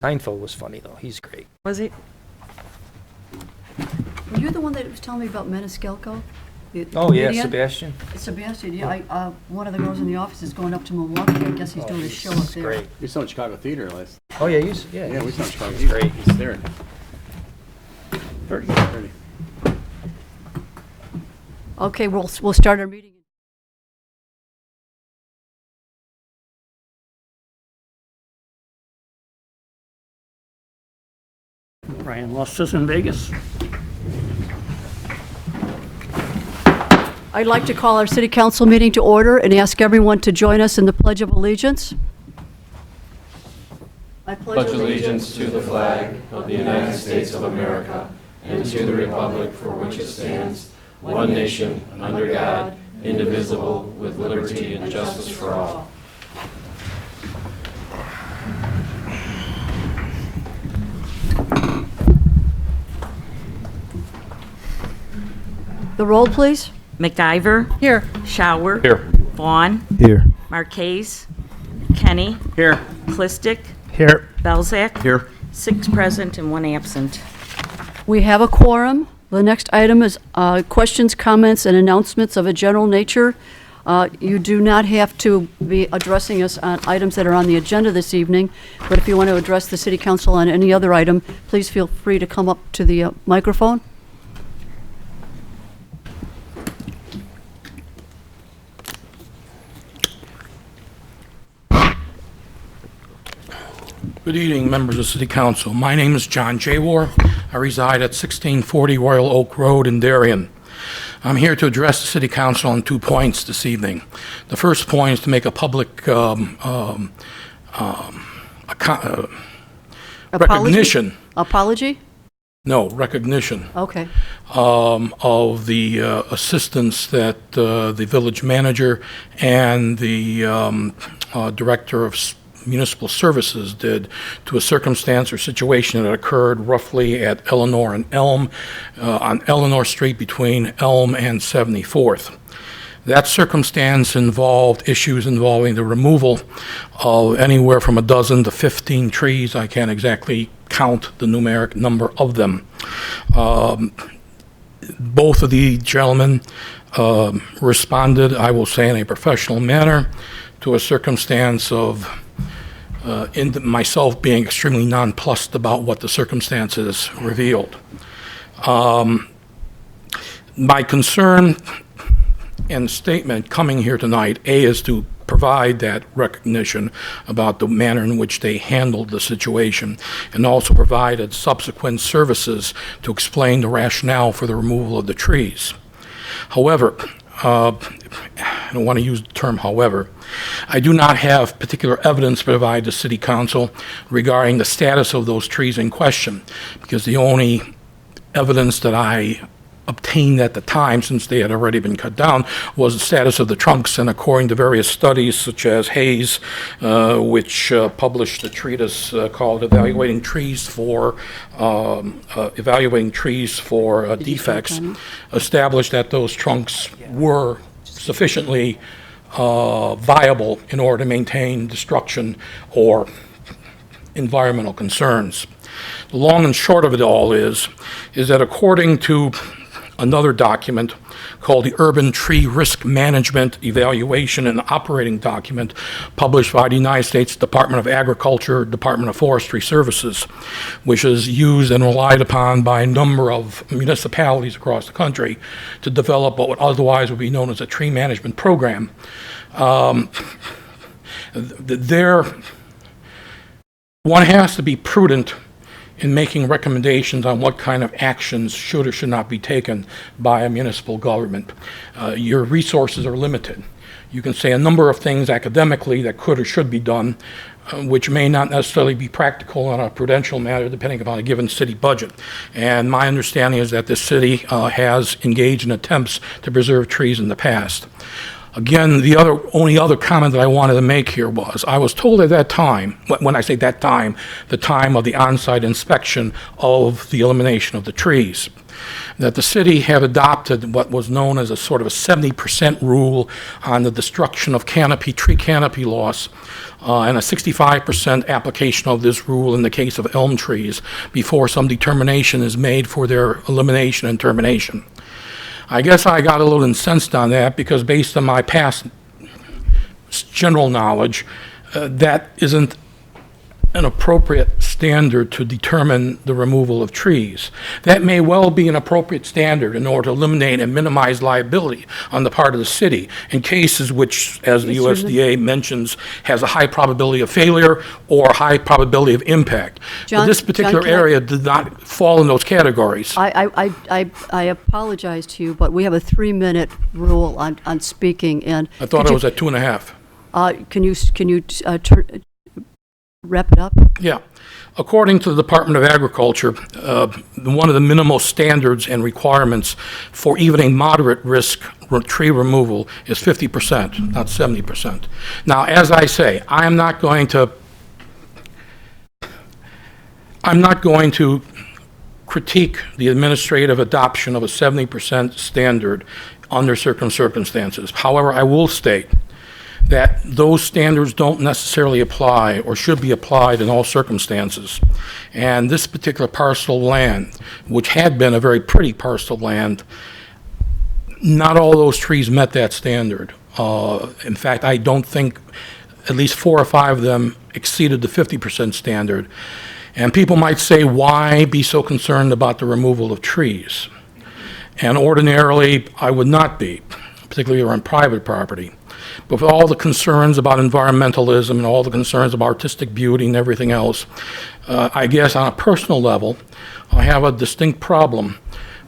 Seinfeld was funny, though. He's great. Was he? Were you the one that was telling me about Maniscalco? Oh, yeah, Comedian? Sebastian. Sebastian, yeah, one of the girls in the office is going up to Milwaukee. I guess he's doing a show up He's there. great. We saw in Chicago Theater last. Oh, yeah, Yeah, we saw in Chicago. He's great. He's there. 30. Okay, we'll start our meeting. Ryan lost us in Vegas. I'd like to call our city council meeting to order and ask everyone to join us in the Pledge of Allegiance. I pledge allegiance to the flag of the United States of America and to the republic for which it stands, one nation, under God, indivisible, with liberty and justice for all. The roll, please. McIver. Here. Shower. Here. Vaughn. Here. Marquez. Kenny. Here. Clistic. Here. Belzak. Here. 6 present and 1 absent. We have a quorum. The next item is questions, comments, and announcements of a general nature. You do not have to be addressing us on items that are on the agenda this evening, but if you want to address the city council on any other item, please feel free to come up to the microphone. Good evening, members of City Council. My name is John Jaywar. I reside at 1640 Royal Oak Road in Darien. I'm here to address the City Council on 2 points this evening. The first point is to make a public recognition. Apology? No, recognition Okay. of the assistance that the village manager and the director of municipal services did to a circumstance or situation that occurred roughly at Eleanor and Elm, on Eleanor Street between Elm and 74th. That circumstance involved issues involving the removal of anywhere from a dozen to 15 trees. I can't exactly count the numeric number of them. Both of the gentlemen responded, I will say in a professional manner, to a circumstance of myself being extremely nonplussed about what the circumstances revealed. My concern and statement coming here tonight, A, is to provide that recognition about the manner in which they handled the situation, and also provided subsequent services to explain the rationale for the removal of the trees. However, I don't want to use the term however, I do not have particular evidence to provide to City Council regarding the status of those trees in question, because the only evidence that I obtained at the time, since they had already been cut down, was the status of the trunks. And according to various studies, such as Hayes, which published a treatise called Evaluating Trees for Defects, established that those trunks were sufficiently viable in order to maintain destruction or environmental concerns. The long and short of it all is that according to another document called the Urban Tree Risk Management Evaluation and Operating Document, published by the United States Department of Agriculture, Department of Forestry Services, which is used and relied upon by a number of municipalities across the country to develop what otherwise would be known as a tree management program. One has to be prudent in making recommendations on what kind of actions should or should not be taken by a municipal government. Your resources are limited. You can say a number of things academically that could or should be done, which may not necessarily be practical on a prudential matter depending upon a given city budget. And my understanding is that this city has engaged in attempts to preserve trees in the past. Again, the only other comment that I wanted to make here was, I was told at that time, when I say that time, the time of the on-site inspection of the elimination of the trees, that the city had adopted what was known as a sort of a 70% rule on the destruction of tree canopy loss, and a 65% application of this rule in the case of elm trees before some determination is made for their elimination and termination. I guess I got a little incensed on that because based on my past general knowledge, that isn't an appropriate standard to determine the removal of trees. That may well be an appropriate standard in order to eliminate and minimize liability on the part of the city in cases which, as the USDA mentions, has a high probability of failure or high probability of impact. John- But this particular John, can I- area did not fall in those categories. I apologize to you, but we have a 3-minute rule on speaking, and I thought I was at 2.5. can you wrap it up? Yeah. According to the Department of Agriculture, one of the minimal standards and requirements for even a moderate risk tree removal is 50%, not 70%. Now, as I say, I'm not going to critique the administrative adoption of a 70% standard under certain circumstances. However, I will state that those standards don't necessarily apply or should be applied in all circumstances. And this particular parcel of land, which had been a very pretty parcel of land, not all those trees met that standard. In fact, I don't think at least 4 or 5 of them exceeded the 50% standard. And people might say, why be so concerned about the removal of trees? And ordinarily, I would not be, particularly on private property. But with all the concerns about environmentalism and all the concerns about artistic beauty and everything else, I guess on a personal level, I have a distinct problem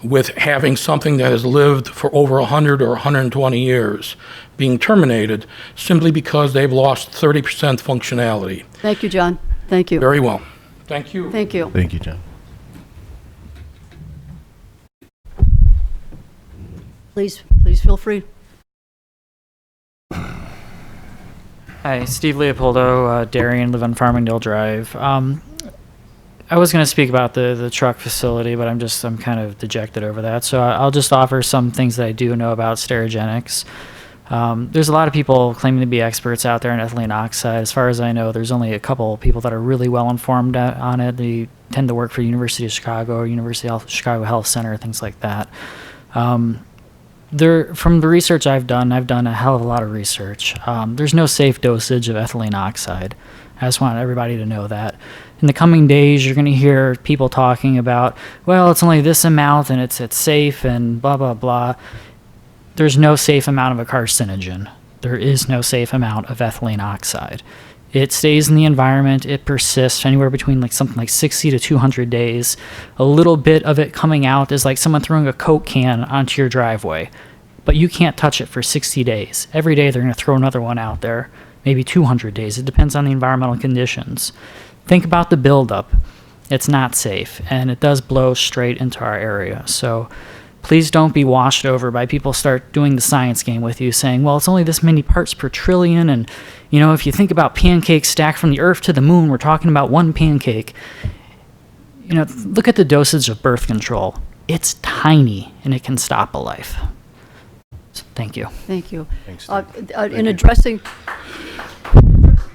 with having something that has lived for over 100 or 120 years being terminated simply because they've lost 30% functionality. Thank you, John. Thank you. Very well. Thank you. Thank you. Thank you, John. Please feel free. Hi, Steve Leopoldo, Darien, live on Farmingdale Drive. I was going to speak about the truck facility, but I'm kind of dejected over that. So I'll just offer some things that I do know about Sterigenics. There's a lot of people claiming to be experts out there in ethylene oxide. As far as I know, there's only a couple people that are really well informed on it. They tend to work for University of Chicago or University of Chicago Health Center, things like that. From the research I've done a hell of a lot of research. There's no safe dosage of ethylene oxide. I just want everybody to know that. In the coming days, you're going to hear people talking about, well, it's only this amount and it's safe and blah, blah, blah. There's no safe amount of a carcinogen. There is no safe amount of ethylene oxide. It stays in the environment. It persists anywhere between something like 60 to 200 days. A little bit of it coming out is like someone throwing a Coke can onto your driveway. But you can't touch it for 60 days. Every day they're going to throw another one out there, maybe 200 days. It depends on the environmental conditions. Think about the buildup. It's not safe, and it does blow straight into our area. So please don't be washed over by people start doing the science game with you, saying, well, it's only this many parts per trillion, and if you think about pancakes stacked from the Earth to the moon, we're talking about one pancake. Look at the dosage of birth control. It's tiny, and it can stop a life. So, thank you. Thank you. Thanks, Steve.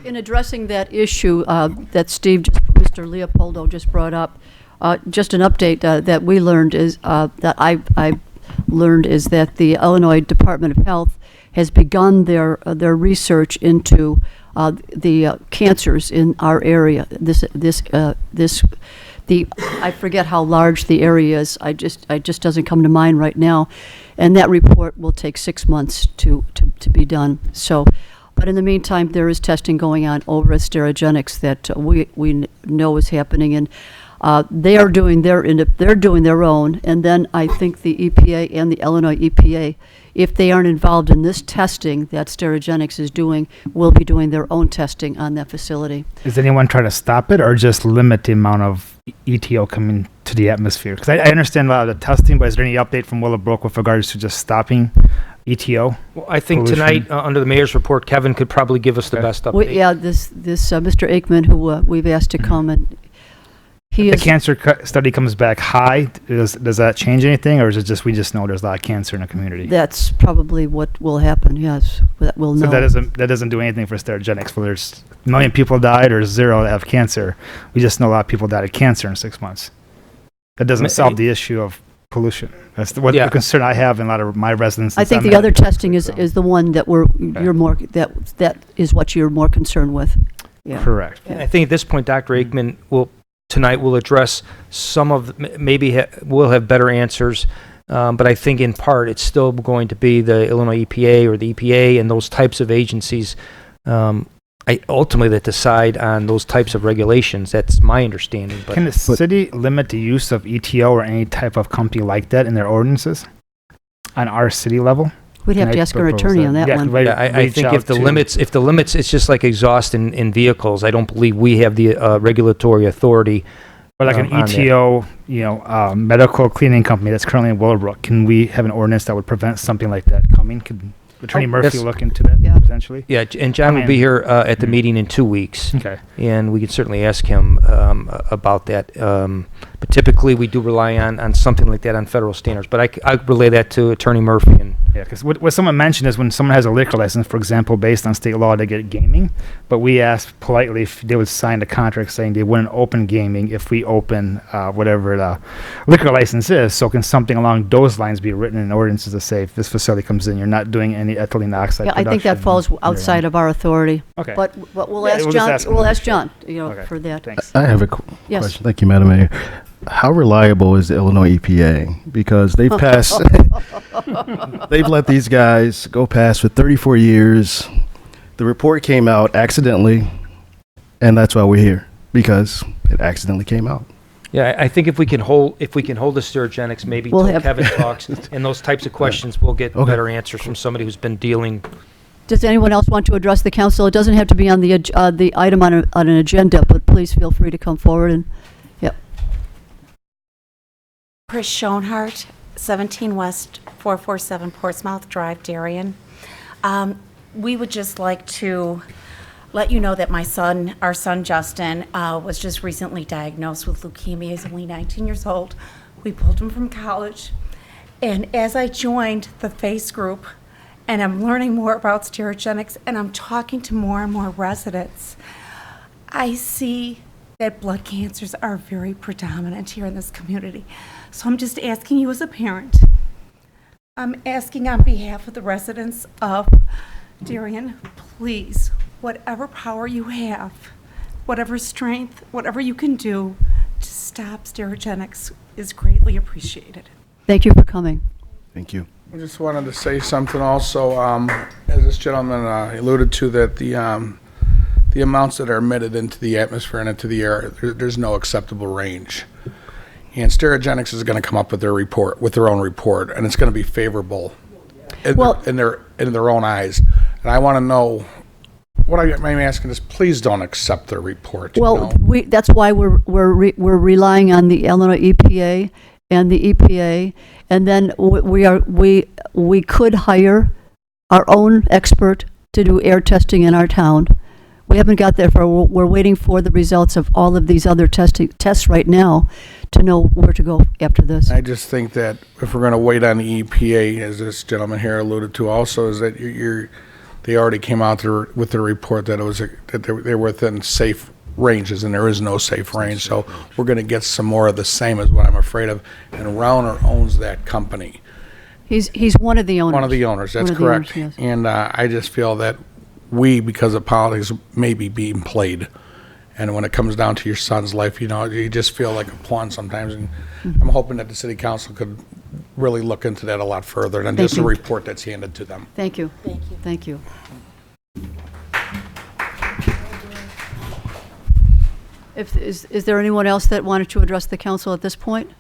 In addressing that issue that Mr. Leopoldo just brought up, just an update that we learned is that I learned is that the Illinois Department of Health has begun their research into the cancers in our area. I forget how large the area is. It just doesn't come to mind right now, and that report will take 6 months to be done. So, but in the meantime, there is testing going on over at Sterigenics that we know is happening, and they are doing their own. And then I think the EPA and the Illinois EPA, if they aren't involved in this testing that Sterigenics is doing, will be doing their own testing on that facility. Is anyone trying to stop it or just limit the amount of ETO coming to the atmosphere? Because I understand a lot of the testing, but is there any update from Willowbrook with regards to just stopping ETO? Well, I think Pollution. tonight, under the mayor's report, Kevin could probably give us the best update. Yeah, this Mr. Aikman, who we've asked to come, and he The is, cancer study comes back high. Does that change anything, or is it just we just know there's a lot of cancer in the community? that's probably what will happen, yes, that we'll know. So that doesn't do anything for Sterigenics. Whether there's a million people died or 0 that have cancer, we just know a lot of people died of cancer in 6 months. That doesn't solve the issue of pollution. That's the concern I have in a lot of my residents. I think the other testing is the one that you're more, that is what you're more concerned with. Yeah. Correct. And I think at this point, Dr. Aikman tonight will address some of, we'll have better answers, but I think in part it's still going to be the Illinois EPA or the EPA and those types of agencies ultimately that decide on those types of regulations. That's my understanding. But Can the city limit the use of ETO or any type of company like that in their ordinances on our city level? We'd have Can to I ask our propose attorney on that one. I think if the limits, it's just like exhaust in vehicles. I don't believe we have the regulatory authority. Or like an on ETO, medical cleaning company that's currently in Willowbrook, can we have an ordinance that would prevent something like that coming? Could Attorney Murphy look into that potentially? Yeah, and John will be here at the meeting in 2 weeks. Okay. And we can certainly ask him about that. But typically, we do rely on something like that on federal standards. But I relay that to Attorney Murphy. And Yeah, because what someone mentioned is when someone has a liquor license, for example, based on state law, they get gaming. But we asked politely if they would sign a contract saying they wouldn't open gaming if we open whatever the liquor license is. So can something along those lines be written in ordinances to say if this facility comes in, you're not doing any ethylene oxide Yeah, I think that production falls in your outside line. of our authority. Okay. But we'll Yeah, ask we'll just John, ask him we'll to ask make sure. John, Okay. for that. Thanks. I have a Yes. question. Thank you, Madam Mayor. How reliable is the Illinois EPA? Because they've passed, they've let these guys go past for 34 years. The report came out accidentally, and that's why we're here, because it accidentally came out. yeah, I think if we can hold the Sterigenics, maybe We'll till have- Kevin talks, and those types of questions, we'll get Okay. better answers from somebody who's been dealing. Does anyone else want to address the council? It doesn't have to be on the item on an agenda, but please feel free to come forward and, yep. Chris Schoenhart, 17 West 447 Portsmouth Drive, Darien. We would just like to let you know that our son Justin, was just recently diagnosed with leukemia. He's only 19 years old. We pulled him from college. And as I joined the FACE group, and I'm learning more about Sterigenics, and I'm talking to more and more residents, I see that blood cancers are very predominant here in this community. So I'm just asking you as a parent, I'm asking on behalf of the residents of Darien, please, whatever power you have, whatever strength, whatever you can do to stop Sterigenics is greatly appreciated. Thank you for coming. Thank you. I just wanted to say something also, as this gentleman alluded to, that the amounts that are emitted into the atmosphere and into the air, there's no acceptable range. And Sterigenics is going to come up with their own report, and it's going to be favorable in their own eyes. And I want to know, what I'm asking is, please don't accept their report. Well, that's why we're relying on the Illinois EPA and the EPA, and then we could hire our own expert to do air testing in our town. We haven't got there we're waiting for the results of all of these other tests right now to know where to go after this. I just think that if we're going to wait on the EPA, as this gentleman here alluded to also, is that they already came out there with the report that they were within safe ranges, and there is no safe range. So we're going to get some more of the same, is what I'm afraid of. And Rauner owns that company. He's one of the owners. One of the owners, that's One of the correct. owners, yes. And I just feel that we, because of politics, may be being played. And when it comes down to your son's life, you just feel like a pawn sometimes. And I'm hoping that the city council could really look into that a lot further than Thank just you. a report that's handed to them. Thank you. Thank you. Thank you. Is there anyone else that wanted to address the council at this point?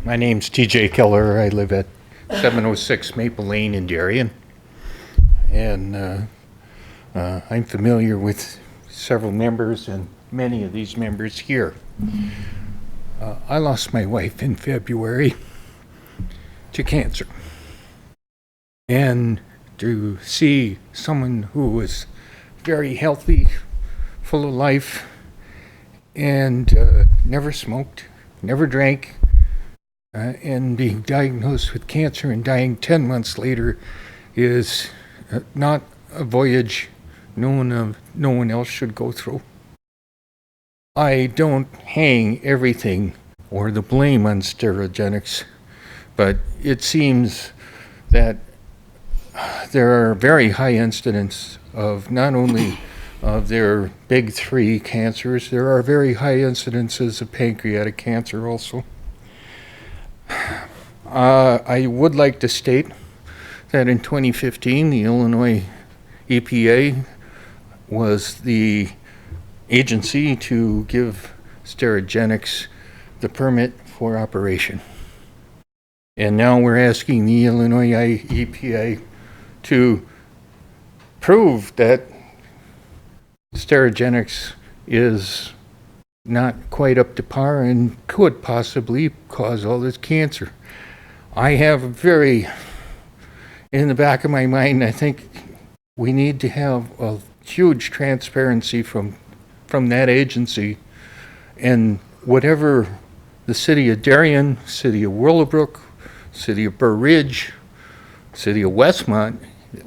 My name's TJ Keller. I live at 706 Maple Lane in Darien. And I'm familiar with several members and many of these members here. I lost my wife in February to cancer. And to see someone who was very healthy, full of life, and never smoked, never drank, and being diagnosed with cancer and dying 10 months later is not a voyage no one else should go through. I don't hang everything or the blame on Sterigenics, but it seems that there are very high incidents of not only of their big three cancers, there are very high incidences of pancreatic cancer also. I would like to state that in 2015, the Illinois EPA was the agency to give Sterigenics the permit for operation. And now we're asking the Illinois EPA to prove that Sterigenics is not quite up to par and could possibly cause all this cancer. I have in the back of my mind, I think we need to have a huge transparency from that agency, and whatever the city of Darien, city of Willowbrook, city of Burr Ridge, city of Westmont,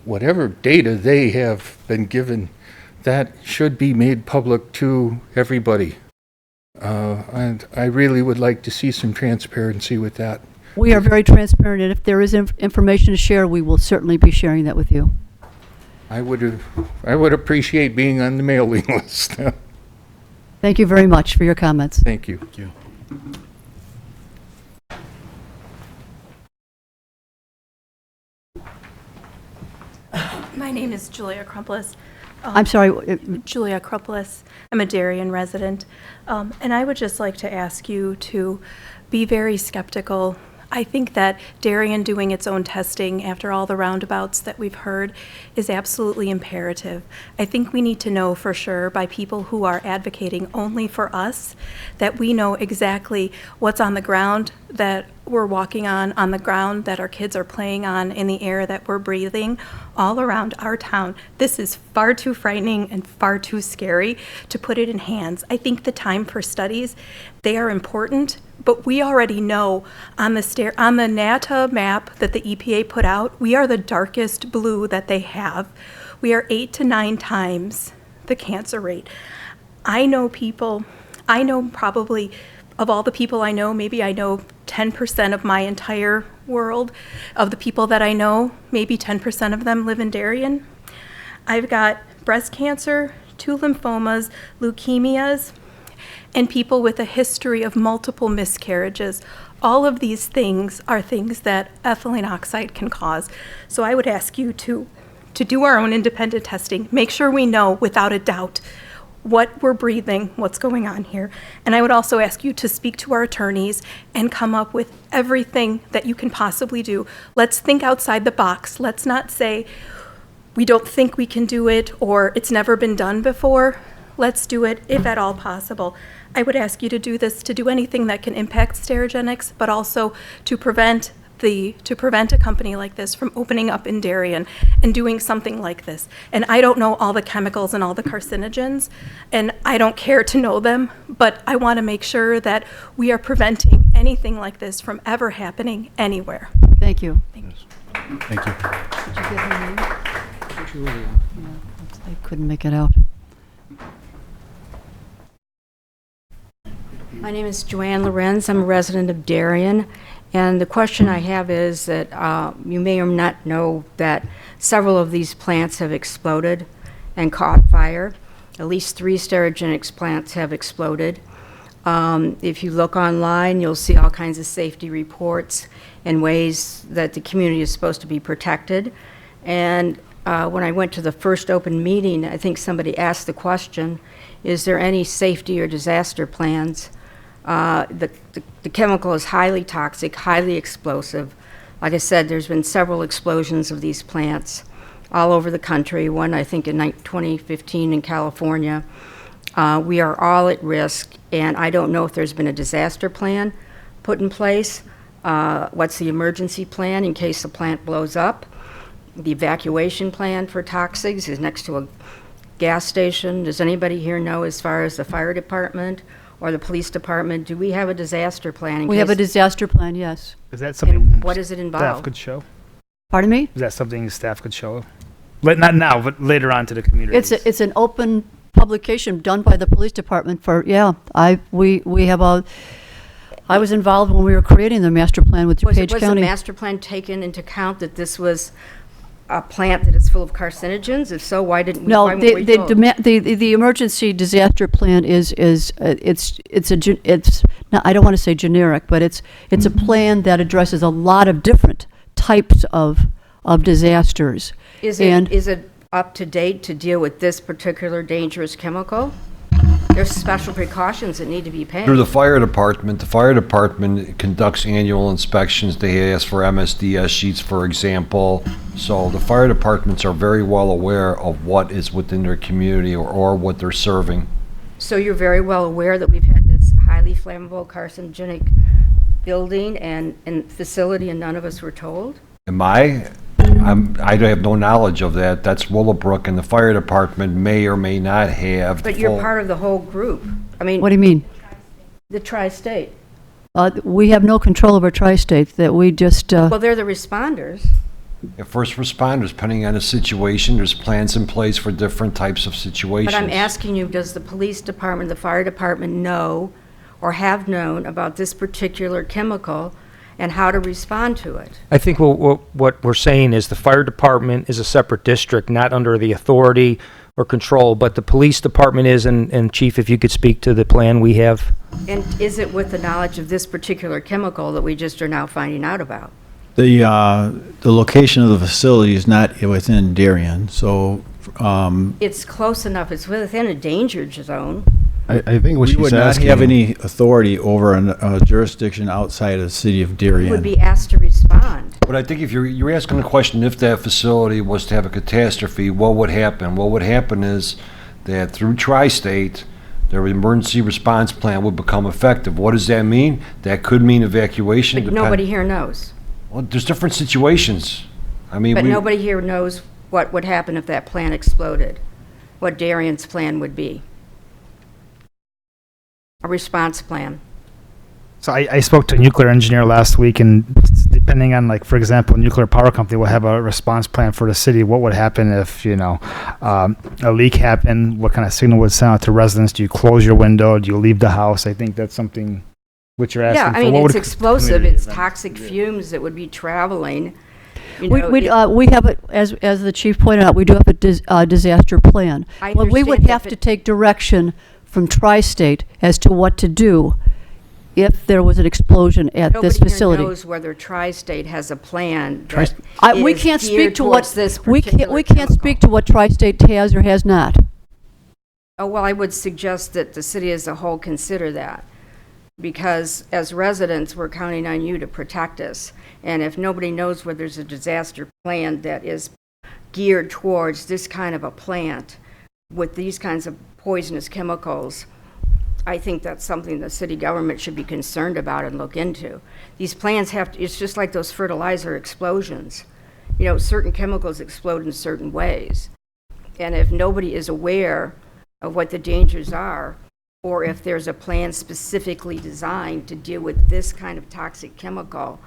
whatever data they have been given, that should be made public to everybody. And I really would like to see some transparency with that. We are very transparent, and if there is information to share, we will certainly be sharing that with you. I would appreciate being on the mailing list. Thank you very much for your comments. Thank you. Thank you. My name is Julia Crumplis. I'm sorry. Julia Crumplis. I'm a Darien resident. And I would just like to ask you to be very skeptical. I think that Darien doing its own testing after all the roundabouts that we've heard is absolutely imperative. I think we need to know for sure by people who are advocating only for us that we know exactly what's on the ground that we're walking on the ground that our kids are playing on, in the air that we're breathing all around our town. This is far too frightening and far too scary to put it in hands. I think the time for studies, they are important, but we already know on the NATA map that the EPA put out, we are the darkest blue that they have. We are 8 to 9 times the cancer rate. I know probably of all the people I know, maybe I know 10% of my entire world. Of the people that I know, maybe 10% of them live in Darien. I've got breast cancer, 2 lymphomas, leukemias, and people with a history of multiple miscarriages. All of these things are things that ethylene oxide can cause. So I would ask you to do our own independent testing, make sure we know without a doubt what we're breathing, what's going on here. And I would also ask you to speak to our attorneys and come up with everything that you can possibly do. Let's think outside the box. Let's not say we don't think we can do it or it's never been done before. Let's do it if at all possible. I would ask you to do this, to do anything that can impact Sterigenics, but also to prevent a company like this from opening up in Darien and doing something like this. And I don't know all the chemicals and all the carcinogens, and I don't care to know them, but I want to make sure that we are preventing anything like this from ever happening anywhere. Thank you. Thank you. Did you get her name? Julia. Yeah, I couldn't make it out. My name is Joanne Lorenz. I'm a resident of Darien. And the question I have is that you may or not know that several of these plants have exploded and caught fire. At least 3 Sterigenics plants have exploded. If you look online, you'll see all kinds of safety reports and ways that the community is supposed to be protected. And when I went to the first open meeting, I think somebody asked the question, is there any safety or disaster plans? The chemical is highly toxic, highly explosive. Like I said, there's been several explosions of these plants all over the country. One, I think, in 2015 in California. We are all at risk, and I don't know if there's been a disaster plan put in place. What's the emergency plan in case the plant blows up? The evacuation plan for toxics is next to a gas station. Does anybody here know, as far as the fire department or the police department, do we have a disaster plan? We have a disaster plan, yes. Is that something And what does it involve? staff could show? Pardon me? Is that something staff could show? Not now, but later on to the community. It's an open publication done by the police department for, we have I was involved when we were creating the master plan with DuPage Was the County. master plan taken into account that this was a plant that is full of carcinogens? If so, why didn't we? No, why weren't we told? the emergency disaster plan is no, I don't want to say generic, but it's a plan that addresses a lot of different types of disasters. Is And it up to date to deal with this particular dangerous chemical? There's special precautions that need to be Through paid. the fire department conducts annual inspections. They ask for MSDS sheets, for example. So the fire departments are very well aware of what is within their community or what they're serving. So you're very well aware that we've had this highly flammable carcinogenic building and facility, and none of us were told? I have no knowledge of that. That's Willowbrook, and the fire department may or may not have. But you're part of the whole group. I mean, what do you mean? the tri-state. We have no control over tri-state, that we just, Well, they're the responders. First responders, depending on the situation, there's plans in place for different types of situations. But I'm asking you, does the police department, the fire department know or have known about this particular chemical and how to respond to it? I think what we're saying is the fire department is a separate district, not under the authority or control, but the police department is, and Chief, if you could speak to the plan we have. And is it with the knowledge of this particular chemical that we just are now finding out about? The location of the facility is not within Darien, so It's close enough, it's within a danger zone. I think what we she's would not asking. have any authority over a jurisdiction outside of the city of Darien. Would be asked to respond. But I think if you're asking the question, if that facility was to have a catastrophe, what would happen? What would happen is that through tri-state, their emergency response plan would become effective. What does that mean? That could mean evacuation. But nobody here knows. Well, there's different situations. I mean, But nobody here knows what would happen if that plant exploded, what Darien's plan would be. A response plan. So I spoke to a nuclear engineer last week, and depending on, like, for example, a nuclear power company will have a response plan for the city. What would happen if, a leak happened? What kind of signal would send out to residents? Do you close your window? Do you leave the house? I think that's something which you're asking Yeah, for. I mean, What it's would a explosive, community it's event toxic do? fumes that would be traveling. You we know, we have it, as the chief pointed out, we do have a disaster plan. I Well, we would understand that, have but- to take direction from tri-state as to what to do if there was an explosion at this facility. Nobody here knows whether tri-state has a plan Tri- that We is can't geared speak to what, towards this we particular can't chemical. speak to what tri-state has or has not. Oh, well, I would suggest that the city as a whole consider that, because as residents, we're counting on you to protect us. And if nobody knows whether there's a disaster plan that is geared towards this kind of a plant with these kinds of poisonous chemicals, I think that's something the city government should be concerned about and look into. These plants it's just like those fertilizer explosions. Certain chemicals explode in certain ways. And if nobody is aware of what the dangers are, or if there's a plan specifically designed to deal with this kind of toxic chemical,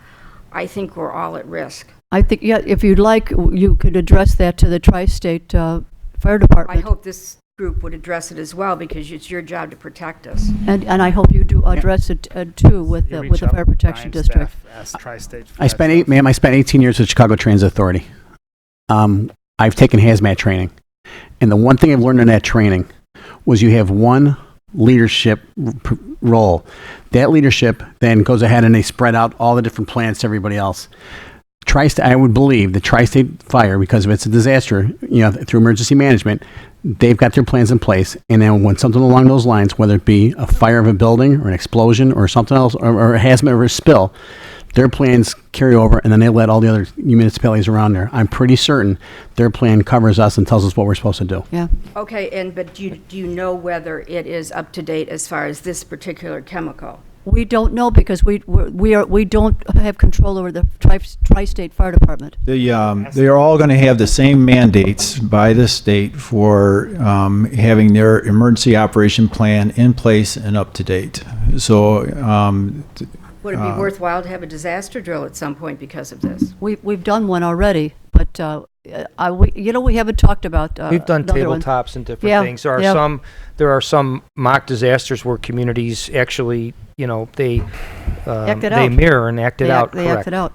I think we're all at risk. I think, if you'd like, you could address that to the tri-state fire I department. hope this group would address it as well, because it's your job to protect us. And I hope you do address it too with You the reach out fire to protection Brian's district. staff, ask Tri-State for I that spent stuff. I spent 18 years with Chicago Transit Authority. I've taken hazmat training, and the one thing I've learned in that training was you have one leadership role. That leadership then goes ahead and they spread out all the different plans to everybody else. I would believe the Tri-State Fire, because if it's a disaster, through emergency management, they've got their plans in place. And then when something along those lines, whether it be a fire of a building or an explosion or something else, or a hazmat or a spill, their plans carry over, and then they let all the other municipalities around there. I'm pretty certain their plan covers us and tells us what we're supposed to do. Yeah. Okay, but do you know whether it is up to date as far as this particular chemical? We don't know because we don't have control over the tri-state fire department. They are all going to have the same mandates by the state for having their emergency operation plan in place and up to date. So Would it be worthwhile to have a disaster drill at some point because of this? We've done one already, but we haven't talked about We've done another one. tabletops and different things. There are some mock disasters where communities actually, they mirror and act it out. They act it out.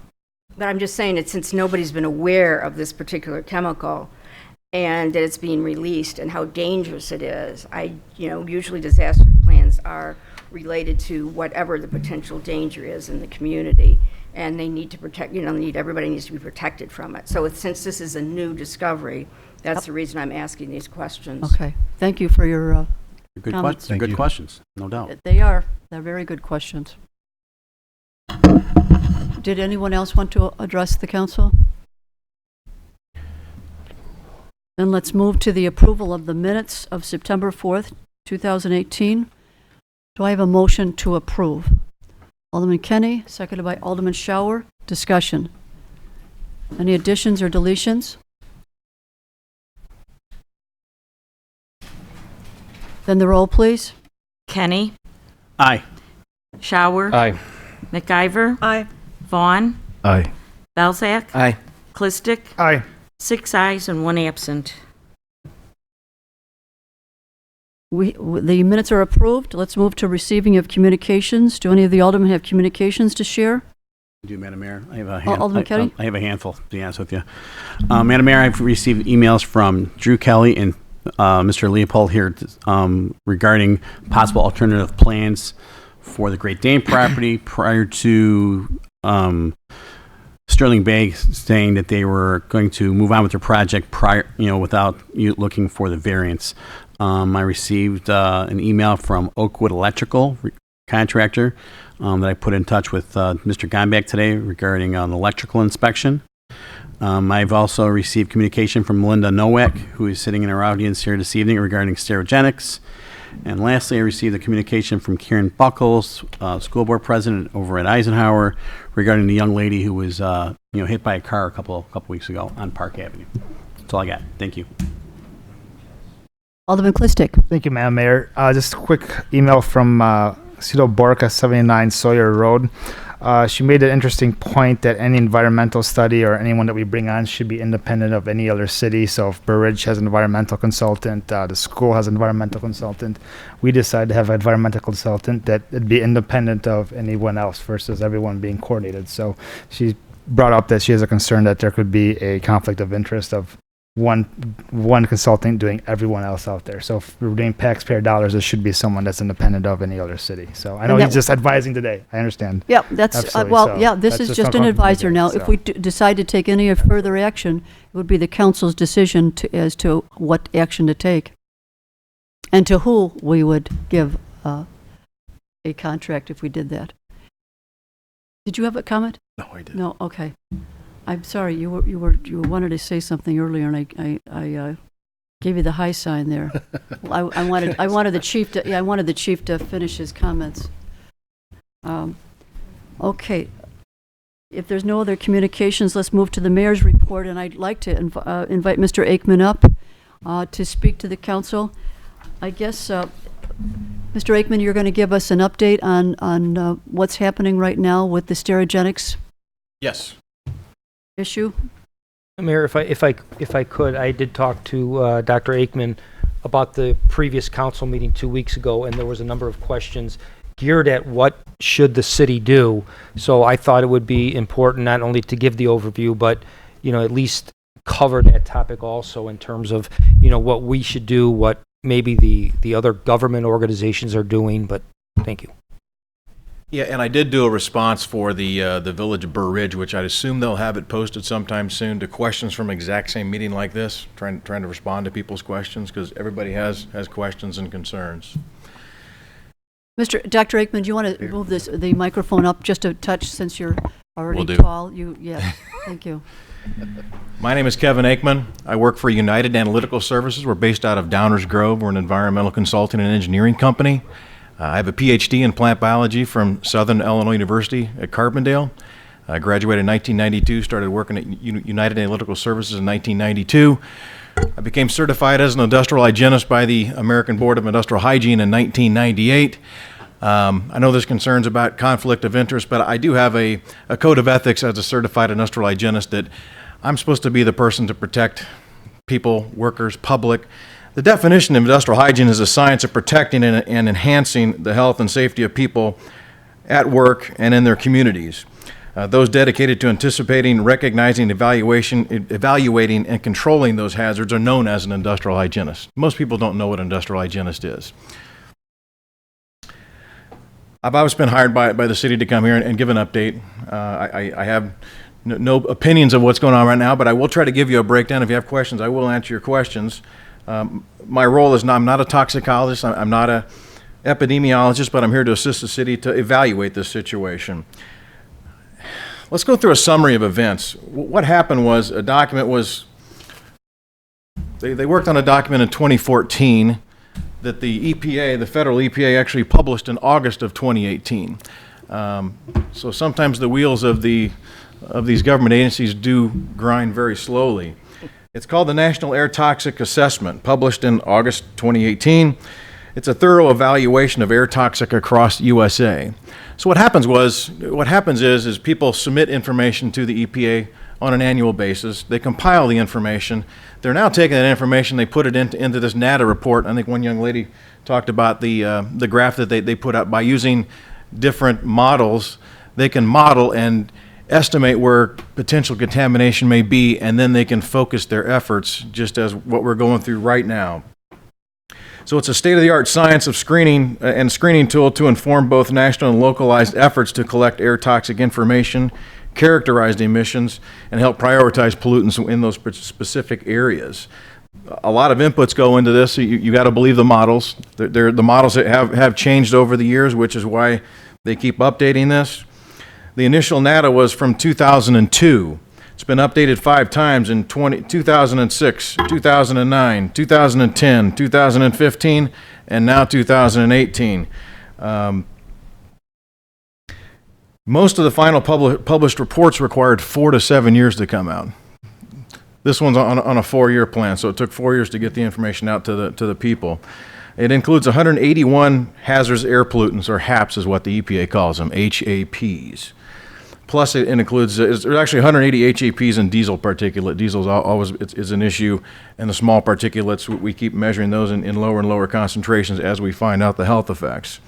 But I'm just saying that since nobody's been aware of this particular chemical and that it's being released and how dangerous it is, usually disaster plans are related to whatever the potential danger is in the community, and they need to protect, everybody needs to be protected from it. So since this is a new discovery, that's the reason I'm asking these questions. Okay. Thank you for your Good, comments. good questions, no doubt. They are. They're very good questions. Did anyone else want to address the council? Then let's move to the approval of the minutes of September 4th, 2018. Do I have a motion to approve? Alderman Kenny, seconded by Alderman Shower. Discussion. Any additions or deletions? Then the roll, please. Kenny, Aye. Shower, Aye. McIver, Aye. Vaughn, Aye. Belzak, Aye. Clistic, Aye. 6 ayes and 1 absent. The minutes are approved. Let's move to receiving of communications. Do any of the aldermen have communications to share? Do you, Madam Mayor? I have a Alderman Kelly? I have a handful, to be honest with you. Madam Mayor, I've received emails from Drew Kelly and Mr. Leopold here regarding possible alternative plans for the Great Dane property prior to Sterling Bay saying that they were going to move on with their project without you looking for the variance. I received an email from Oakwood Electrical contractor that I put in touch with Mr. Gombach today regarding an electrical inspection. I've also received communication from Melinda Nowak, who is sitting in our audience here this evening regarding Sterogenics. And lastly, I received a communication from Karen Buckles, school board president over at Eisenhower, regarding the young lady who was hit by a car a couple weeks ago on Park Avenue. That's all I got. Thank you. Alderman Clistic. Thank you, Madam Mayor. Just a quick email from Cito Borca, 79 Sawyer Road. She made an interesting point that any environmental study or anyone that we bring on should be independent of any other city. So if Burr Ridge has an environmental consultant, the school has an environmental consultant, we decide to have an environmental consultant that it'd be independent of anyone else versus everyone being coordinated. So she brought up that she has a concern that there could be a conflict of interest of one consultant doing everyone else out there. So if we're doing taxpayer dollars, it should be someone that's independent of any other city. So I know he's just advising today. I understand. Yeah, that's, this is just an advisor now. If we decide to take any further action, it would be the council's decision as to what action to take and to who we would give a contract if we did that. Did you have a comment? No, I didn't. No, okay. I'm sorry, you wanted to say something earlier, and I gave you the high sign there. Well, I wanted the chief to finish his comments. Okay, if there's no other communications, let's move to the mayor's report, and I'd like to invite Mr. Aikman up to speak to the council. I guess, Mr. Aikman, you're going to give us an update on what's happening right now with the Sterogenics. Yes. Issue. Mayor, if I could, I did talk to Dr. Aikman about the previous council meeting 2 weeks ago, and there was a number of questions geared at what should the city do. So I thought it would be important not only to give the overview, but at least cover that topic also in terms of what we should do, what maybe the other government organizations are doing. But thank you. Yeah, and I did do a response for the Village of Burr Ridge, which I'd assume they'll have it posted sometime soon, to questions from exact same meeting like this, trying to respond to people's questions, because everybody has questions and concerns. Dr. Aikman, do you want to move the microphone up just a touch since you're Already Will do. tall, yes, thank you. My name is Kevin Aikman. I work for United Analytical Services. We're based out of Downers Grove. We're an environmental consulting and engineering company. I have a PhD in plant biology from Southern Illinois University at Carbondale. I graduated in 1992, started working at United Analytical Services in 1992. I became certified as an industrial hygienist by the American Board of Industrial Hygiene in 1998. I know there's concerns about conflict of interest, but I do have a code of ethics as a certified industrial hygienist that I'm supposed to be the person to protect people, workers, public. The definition of industrial hygiene is a science of protecting and enhancing the health and safety of people at work and in their communities. Those dedicated to anticipating, recognizing, evaluating, and controlling those hazards are known as an industrial hygienist. Most people don't know what an industrial hygienist is. I've always been hired by the city to come here and give an update. I have no opinions of what's going on right now, but I will try to give you a breakdown. If you have questions, I will answer your questions. My role is I'm not a toxicologist, I'm not an epidemiologist, but I'm here to assist the city to evaluate this situation. Let's go through a summary of events. What happened was a document was, they worked on a document in 2014 that the EPA, the federal EPA, actually published in August of 2018. So sometimes the wheels of these government agencies do grind very slowly. It's called the National Air Toxic Assessment, published in August 2018. It's a thorough evaluation of air toxic across USA. So what happens is people submit information to the EPA on an annual basis. They compile the information. They're now taking that information, they put it into this NADA report. I think one young lady talked about the graph that they put up. By using different models, they can model and estimate where potential contamination may be, and then they can focus their efforts, just as what we're going through right now. So it's a state-of-the-art science of screening and screening tool to inform both national and localized efforts to collect air toxic information, characterize the emissions, and help prioritize pollutants in those specific areas. A lot of inputs go into this, so you got to believe the models. The models that have changed over the years, which is why they keep updating this. The initial NADA was from 2002. It's been updated 5 times in 2006, 2009, 2010, 2015, and now 2018. Most of the final published reports required 4 to 7 years to come out. This one's on a 4-year plan, so it took 4 years to get the information out to the people. It includes 181 hazardous air pollutants, or HAPs is what the EPA calls them, HAPs. Plus, it includes, there's actually 180 HAPs in diesel particulate. Diesel is an issue, and the small particulates, we keep measuring those in lower and lower concentrations as we find out the health effects.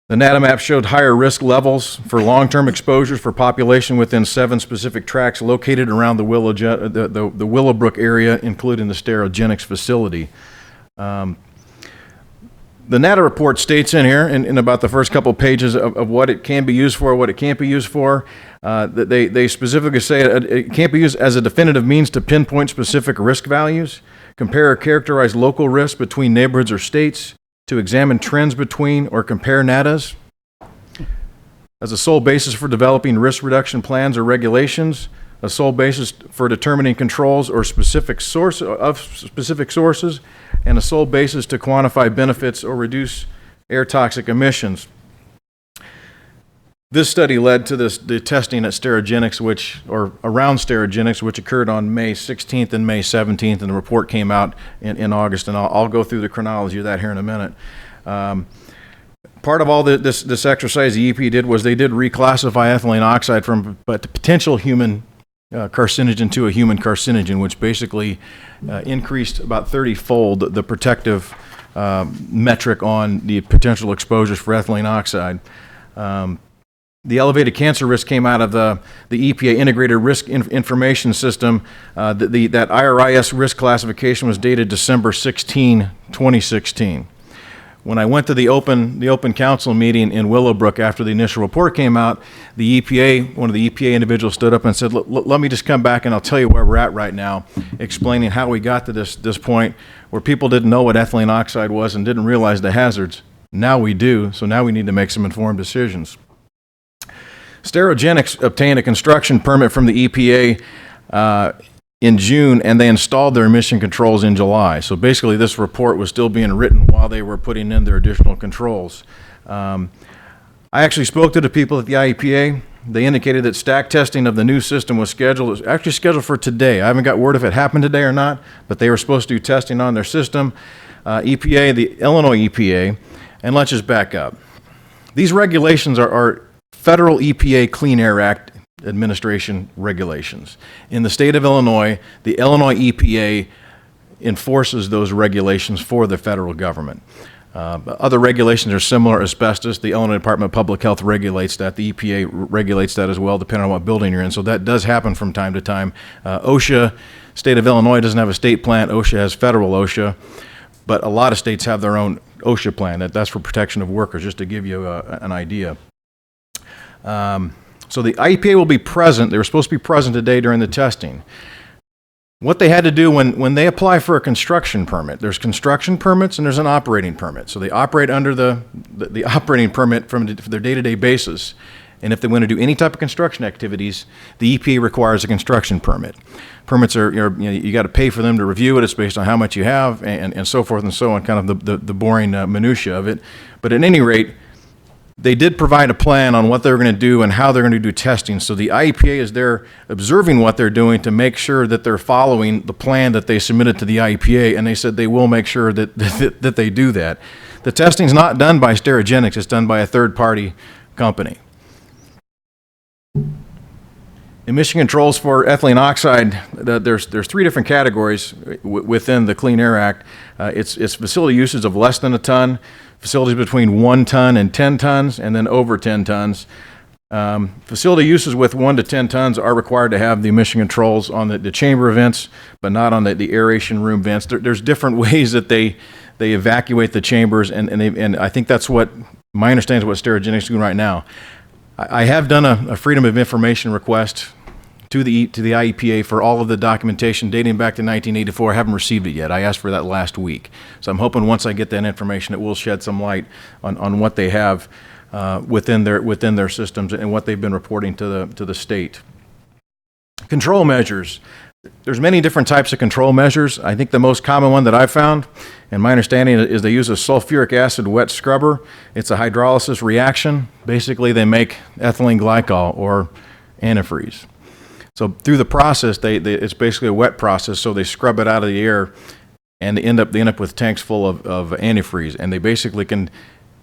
The NADA map showed higher risk levels for long-term exposures for population within 7 specific tracts located around the Willowbrook area, including the Sterigenics facility. The NADA report states in here, in about the first couple pages of what it can be used for, what it can't be used for. They specifically say it can't be used as a definitive means to pinpoint specific risk values, compare or characterize local risks between neighborhoods or states, to examine trends between or compare NADAs, as a sole basis for developing risk reduction plans or regulations, a sole basis for determining controls or specific sources, and a sole basis to quantify benefits or reduce air toxic emissions. This study led to the testing at Sterigenics, or around Sterigenics, which occurred on May 16th and May 17th, and the report came out in August, and I'll go through the chronology of that here in a minute. Part of all this exercise the EPA did was they did reclassify ethylene oxide from a potential human carcinogen to a human carcinogen, which basically increased about 30-fold the protective metric on the potential exposures for ethylene oxide. The elevated cancer risk came out of the EPA Integrated Risk Information System. That IRIS risk classification was dated December 16, 2016. When I went to the open council meeting in Willowbrook after the initial report came out, one of the EPA individuals stood up and said, let me just come back and I'll tell you where we're at right now, explaining how we got to this point where people didn't know what ethylene oxide was and didn't realize the hazards. Now we do, so now we need to make some informed decisions. Sterigenics obtained a construction permit from the EPA in June, and they installed their emission controls in July. So basically, this report was still being written while they were putting in their additional controls. I actually spoke to the people at the IEPA. They indicated that stack testing of the new system was actually scheduled for today. I haven't got word if it happened today or not, but they were supposed to do testing on their system. EPA, the Illinois EPA, and let's just back up. These regulations are federal EPA Clean Air Act administration regulations. In the state of Illinois, the Illinois EPA enforces those regulations for the federal government. Other regulations are similar. Asbestos, the Illinois Department of Public Health regulates that. The EPA regulates that as well, depending on what building you're in. So that does happen from time to time. OSHA, state of Illinois doesn't have a state plant. OSHA has federal OSHA. But a lot of states have their own OSHA plan. That's for protection of workers, just to give you an idea. So the IEPA will be present. They were supposed to be present today during the testing. What they had to do when they apply for a construction permit, there's construction permits and there's an operating permit. So they operate under the operating permit for their day-to-day basis. And if they want to do any type of construction activities, the EPA requires a construction permit. Permits are, you got to pay for them to review it. It's based on how much you have and so forth and so on, kind of the boring minutia of it. But at any rate, they did provide a plan on what they're going to do and how they're going to do testing. So the IEPA is there observing what they're doing to make sure that they're following the plan that they submitted to the IEPA, and they said they will make sure that they do that. The testing's not done by Sterigenics. It's done by a third-party company. Emission controls for ethylene oxide, there's three different categories within the Clean Air Act. It's facility uses of less than a ton, facilities between 1 ton and 10 tons, and then over 10 tons. Facility uses with 1 to 10 tons are required to have the emission controls on the chamber vents, but not on the aeration room vents. There's different ways that they evacuate the chambers, and I think that's what my understanding is what Sterigenics is doing right now. I have done a Freedom of Information request to the IEPA for all of the documentation dating back to 1984. I haven't received it yet. I asked for that last week. So I'm hoping once I get that information, it will shed some light on what they have within their systems and what they've been reporting to the state. Control measures. There's many different types of control measures. I think the most common one that I've found, and my understanding is they use a sulfuric acid wet scrubber. It's a hydrolysis reaction. Basically, they make ethylene glycol or antifreeze. So through the process, it's basically a wet process, so they scrub it out of the air, and they end up with tanks full of antifreeze, and they basically can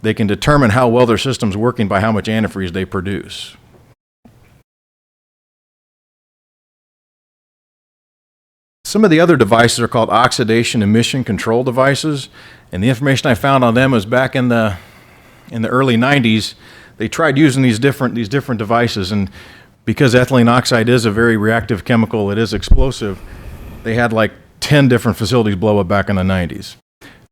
determine how well their system's working by how much antifreeze they produce. Some of the other devices are called oxidation emission control devices, and the information I found on them was back in the early 90s. They tried using these different devices, and because ethylene oxide is a very reactive chemical, it is explosive, they had like 10 different facilities blow up back in the 90s.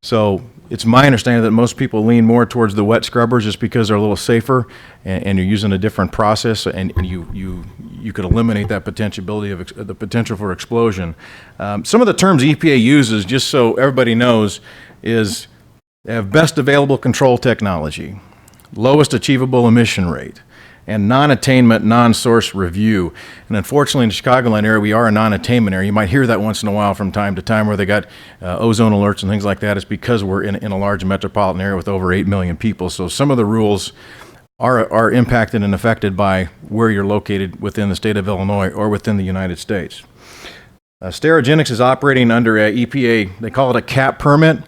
So it's my understanding that most people lean more towards the wet scrubbers just because they're a little safer and you're using a different process, and you could eliminate that the potential for explosion. Some of the terms EPA uses, just so everybody knows, is they have best available control technology, lowest achievable emission rate, and non-attainment, non-source review. And unfortunately, in the Chicagoland area, we are a non-attainment area. You might hear that once in a while from time to time where they got ozone alerts and things like that. It's because we're in a large metropolitan area with over 8 million people. So some of the rules are impacted and affected by where you're located within the state of Illinois or within the United States. Sterigenics is operating under a EPA, they call it a CAP permit.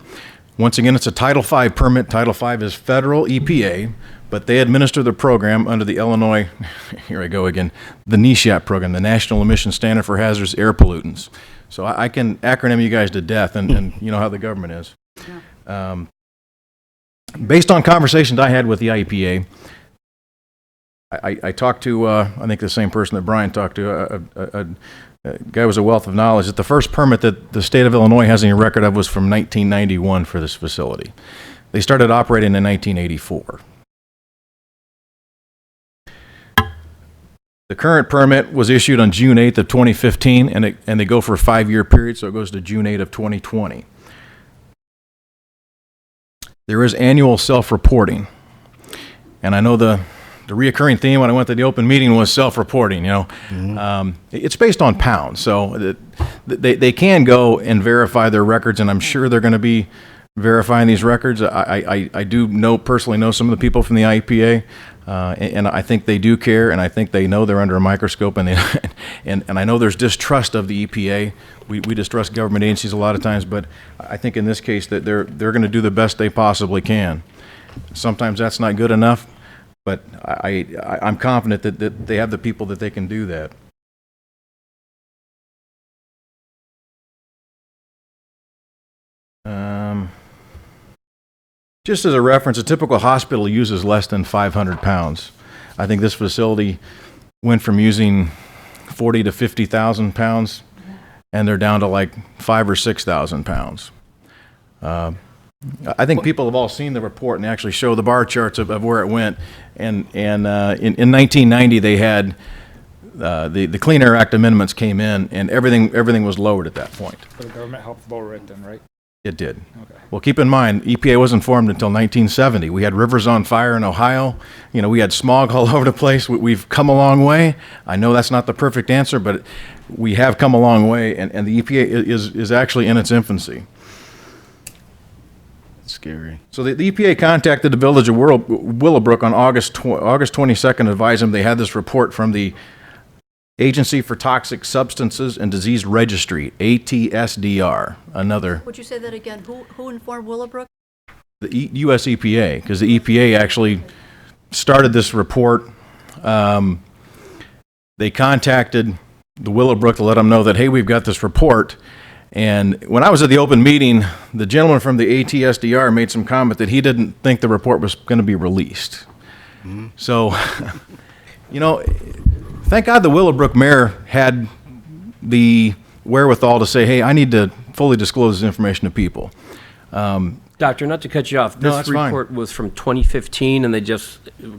Once again, it's a Title V permit. Title V is federal EPA, but they administer the program under the Illinois, here I go again, the NESHAP program, the National Emission Standard for Hazardous Air Pollutants. So I can acronym you guys to death, and you know how the government is. Yeah. Based on conversations I had with the IEPA, I talked to, I think the same person that Brian talked to, a guy was a wealth of knowledge, that the first permit that the state of Illinois has any record of was from 1991 for this facility. They started operating in 1984. The current permit was issued on June 8th of 2015, and they go for a 5-year period, so it goes to June 8th of 2020. There is annual self-reporting, and I know the the reoccurring theme when I went to the open meeting was self-reporting. It's based on pounds, so they can go and verify their records, and I'm sure they're going to be verifying these records. I do personally know some of the people from the IEPA, and I think they do care, and I think they know they're under a microscope, and and I know there's distrust of the EPA. We distrust government agencies a lot of times, but I think in this case that they're going to do the best they possibly can. Sometimes that's not good enough, but I'm confident that they have the people that they can do that. Just as a reference, a typical hospital uses less than 500 pounds. I think this facility went from using 40 to 50,000 pounds, and they're down to like 5,000 or 6,000 pounds. I think people have all seen the report, and they actually show the bar charts of where it went. And in 1990, they had the Clean Air Act amendments came in, and everything was lowered at that point. So the government helped lower it then, right? It did. Okay. Well, keep in mind, EPA wasn't formed until 1970. We had rivers on fire in Ohio. We had smog all over the place. We've come a long way. I know that's not the perfect answer, but we have come a long way, and the EPA is actually in its infancy. That's scary. So the EPA contacted the village of Willowbrook on August 22nd, advised them they had this report from the Agency for Toxic Substances and Disease Registry, ATSDR, another. Would you say that again? Who informed Willowbrook? The U.S. EPA, because the EPA actually started this report. They contacted the Willowbrook to let them know that, hey, we've got this report. And when I was at the open meeting, the gentleman from the ATSDR made some comment that he didn't think the report was going to be released. Mm-hmm. So, thank God the Willowbrook mayor had the wherewithal to say, hey, I need to fully disclose this information to people. Doctor, not to cut you off, No, this that's fine. report was from 2015 and they just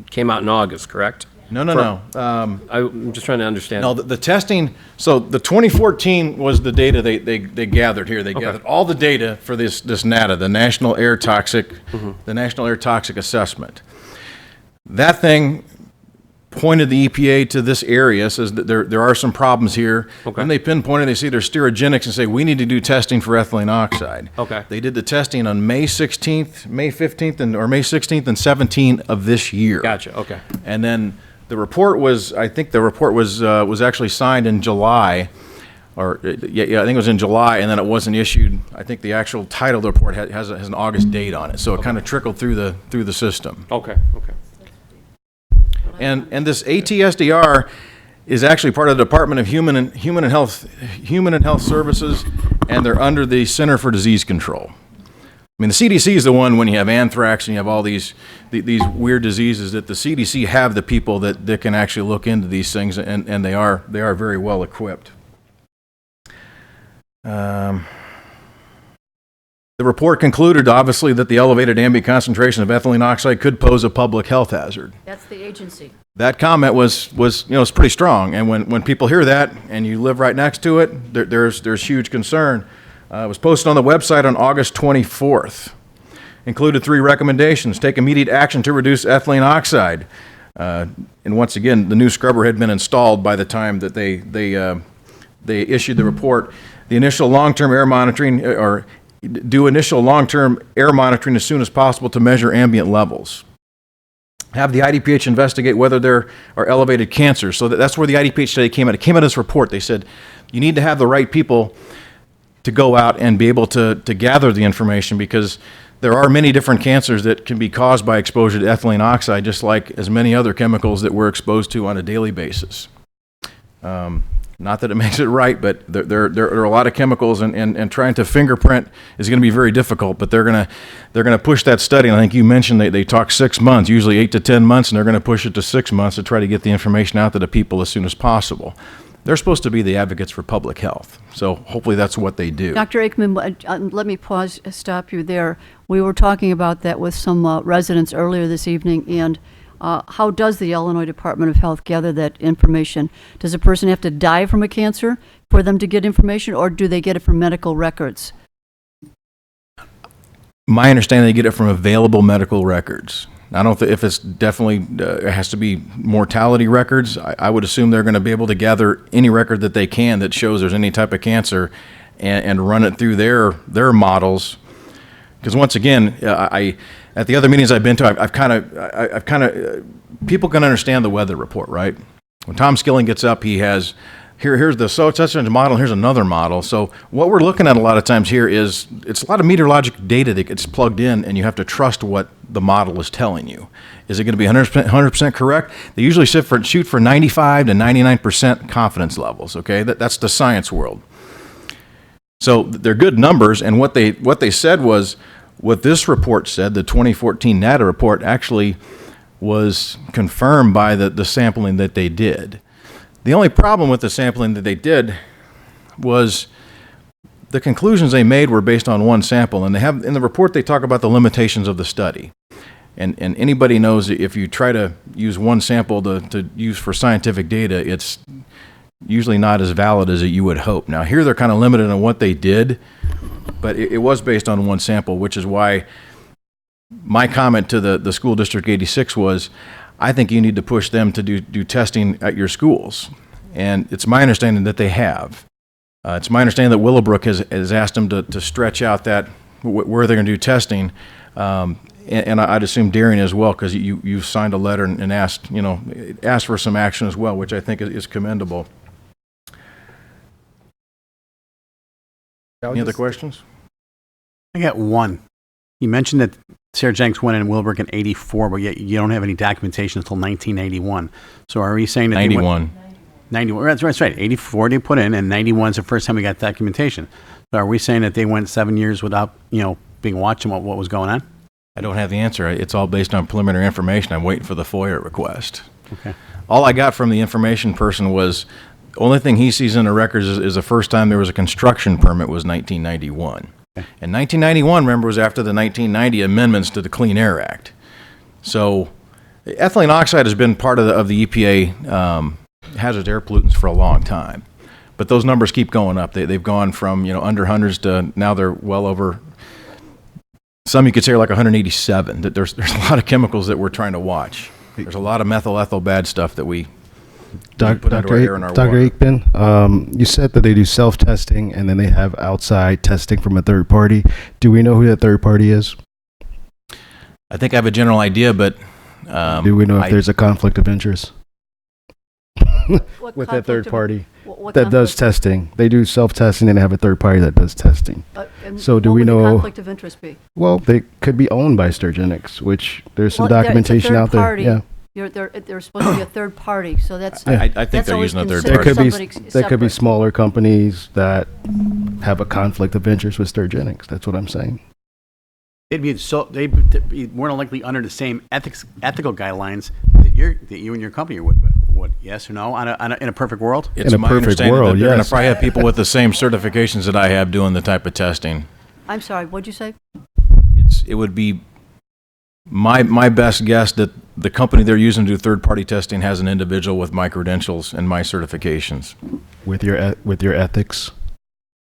came out in August, correct? No. I'm just trying to understand. No, the testing, so the 2014 was the data they gathered here. They gathered all the data for this NATA, the National Air Toxic Assessment. That thing pointed the EPA to this area, says that there are some problems here. Okay. When they pinpointed, they see there's stereogenics and say, we need to do testing for ethylene oxide. Okay. They did the testing on May 16th, May 15th, or May 16th and 17th of this year. Gotcha, okay. And then the report was, I think the report was actually signed in July, I think it was in July, and then it wasn't issued. I think the actual title of the report has an August date on it, so it kind of trickled through the system. Okay. And this ATSDR is actually part of the Department of Human and Health Services, and they're under the Center for Disease Control. I mean, the CDC is the one when you have anthrax and you have all these weird diseases that the CDC have the people that can actually look into these things, and they are very well equipped. The report concluded, obviously, that the elevated ambient concentration of ethylene oxide could pose a public health hazard. That's the agency. That comment was pretty strong, and when people hear that and you live right next to it, there's huge concern. It was posted on the website on August 24th. Included 3 recommendations: take immediate action to reduce ethylene oxide, and once again, the new scrubber had been installed by the time that they issued the report. The initial long-term air monitoring, or do initial long-term air monitoring as soon as possible to measure ambient levels. Have the IDPH investigate whether there are elevated cancers. So that's where the IDPH study came out. It came out of this report. They said you need to have the right people to go out and be able to gather the information, because there are many different cancers that can be caused by exposure to ethylene oxide, just like as many other chemicals that we're exposed to on a daily basis. Not that it makes it right, but there are a lot of chemicals, and trying to fingerprint is going to be very difficult. But they're going to push that study. And I think you mentioned they talk 6 months, usually 8 to 10 months, and they're going to push it to 6 months to try to get the information out to the people as soon as possible. They're supposed to be the advocates for public health, so hopefully that's what they do. Dr. Aikman, let me stop you there. We were talking about that with some residents earlier this evening, and how does the Illinois Department of Health gather that information? Does a person have to die from a cancer for them to get information, or do they get it from medical records? My understanding, they get it from available medical records. I don't think if it's definitely it has to be mortality records. I would assume they're going to be able to gather any record that they can that shows there's any type of cancer, and run it through their models. Because once again, I at the other meetings I've been to, I've kind of people can understand the weather report, right? When Tom Skilling gets up, he has here's the such and model, here's another model. So what we're looking at a lot of times here is it's a lot of meteorologic data that gets plugged in, and you have to trust what the model is telling you. Is it going to be 100% correct? They usually shoot for 95 to 99% confidence levels. Okay, that's the science world. So they're good numbers, and what they said was what this report said. The 2014 NATA report actually was confirmed by the sampling that they did. The only problem with the sampling that they did was the conclusions they made were based on one sample, and they have in the report they talk about the limitations of the study. And anybody knows that if you try to use one sample to use for scientific data, it's usually not as valid as you would hope. Now here they're kind of limited on what they did, but it was based on one sample, which is why my comment to the school district 86 was, I think you need to push them to do testing at your schools. And it's my understanding that they have. It's my understanding that Willowbrook has asked them to stretch out that where they're going to do testing. And I'd assume Darien as well, because you signed a letter and asked for some action as well, which I think is commendable. Any other questions? I got one. You mentioned that Sarah Jenks went in Willowbrook in 84, but yet you don't have any documentation until 1981. So are we saying that 91. 91, that's right. 84 they put in, and 91 is the first time we got documentation. So are we saying that they went 7 years without, being watching what was going on? I don't have the answer. It's all based on preliminary information. I'm waiting for the FOIA request. Okay. All I got from the information person was the only thing he sees in the records is the first time there was a construction permit was 1991. Okay. And 1991, remember, was after the 1990 amendments to the Clean Air Act. So ethylene oxide has been part of the EPA hazardous air pollutants for a long time. But those numbers keep going up. They've gone from under hundreds to now they're well over, some you could say are like 187. There's a lot of chemicals that we're trying to watch. There's a lot of methyl ethyl bad stuff that we put into our air and our Dr. water. Aikman, you said that they do self-testing and then they have outside testing from a third party. Do we know who that third party is? I think I have a general idea, but do we know if there's a conflict of interest with that third party that does testing? They do self-testing and they have a third party that does testing. So do we know? What would the conflict of interest be? Well, they could be owned by Sturgeonix, which there's some documentation out there. Party. Yeah. They're supposed to be a third party, so that's. I think they're using a third There party. could be smaller companies that have a conflict of interest with Sturgeonix. That's what I'm saying. They'd be more than likely under the same ethical guidelines that you and your company would. Yes or no? In a perfect world? It's my understanding that they're going to probably have people with the same certifications that I have doing the type of testing. I'm sorry, what'd you say? It would be my best guess that the company they're using to do third-party testing has an individual with my credentials and my certifications. With your ethics?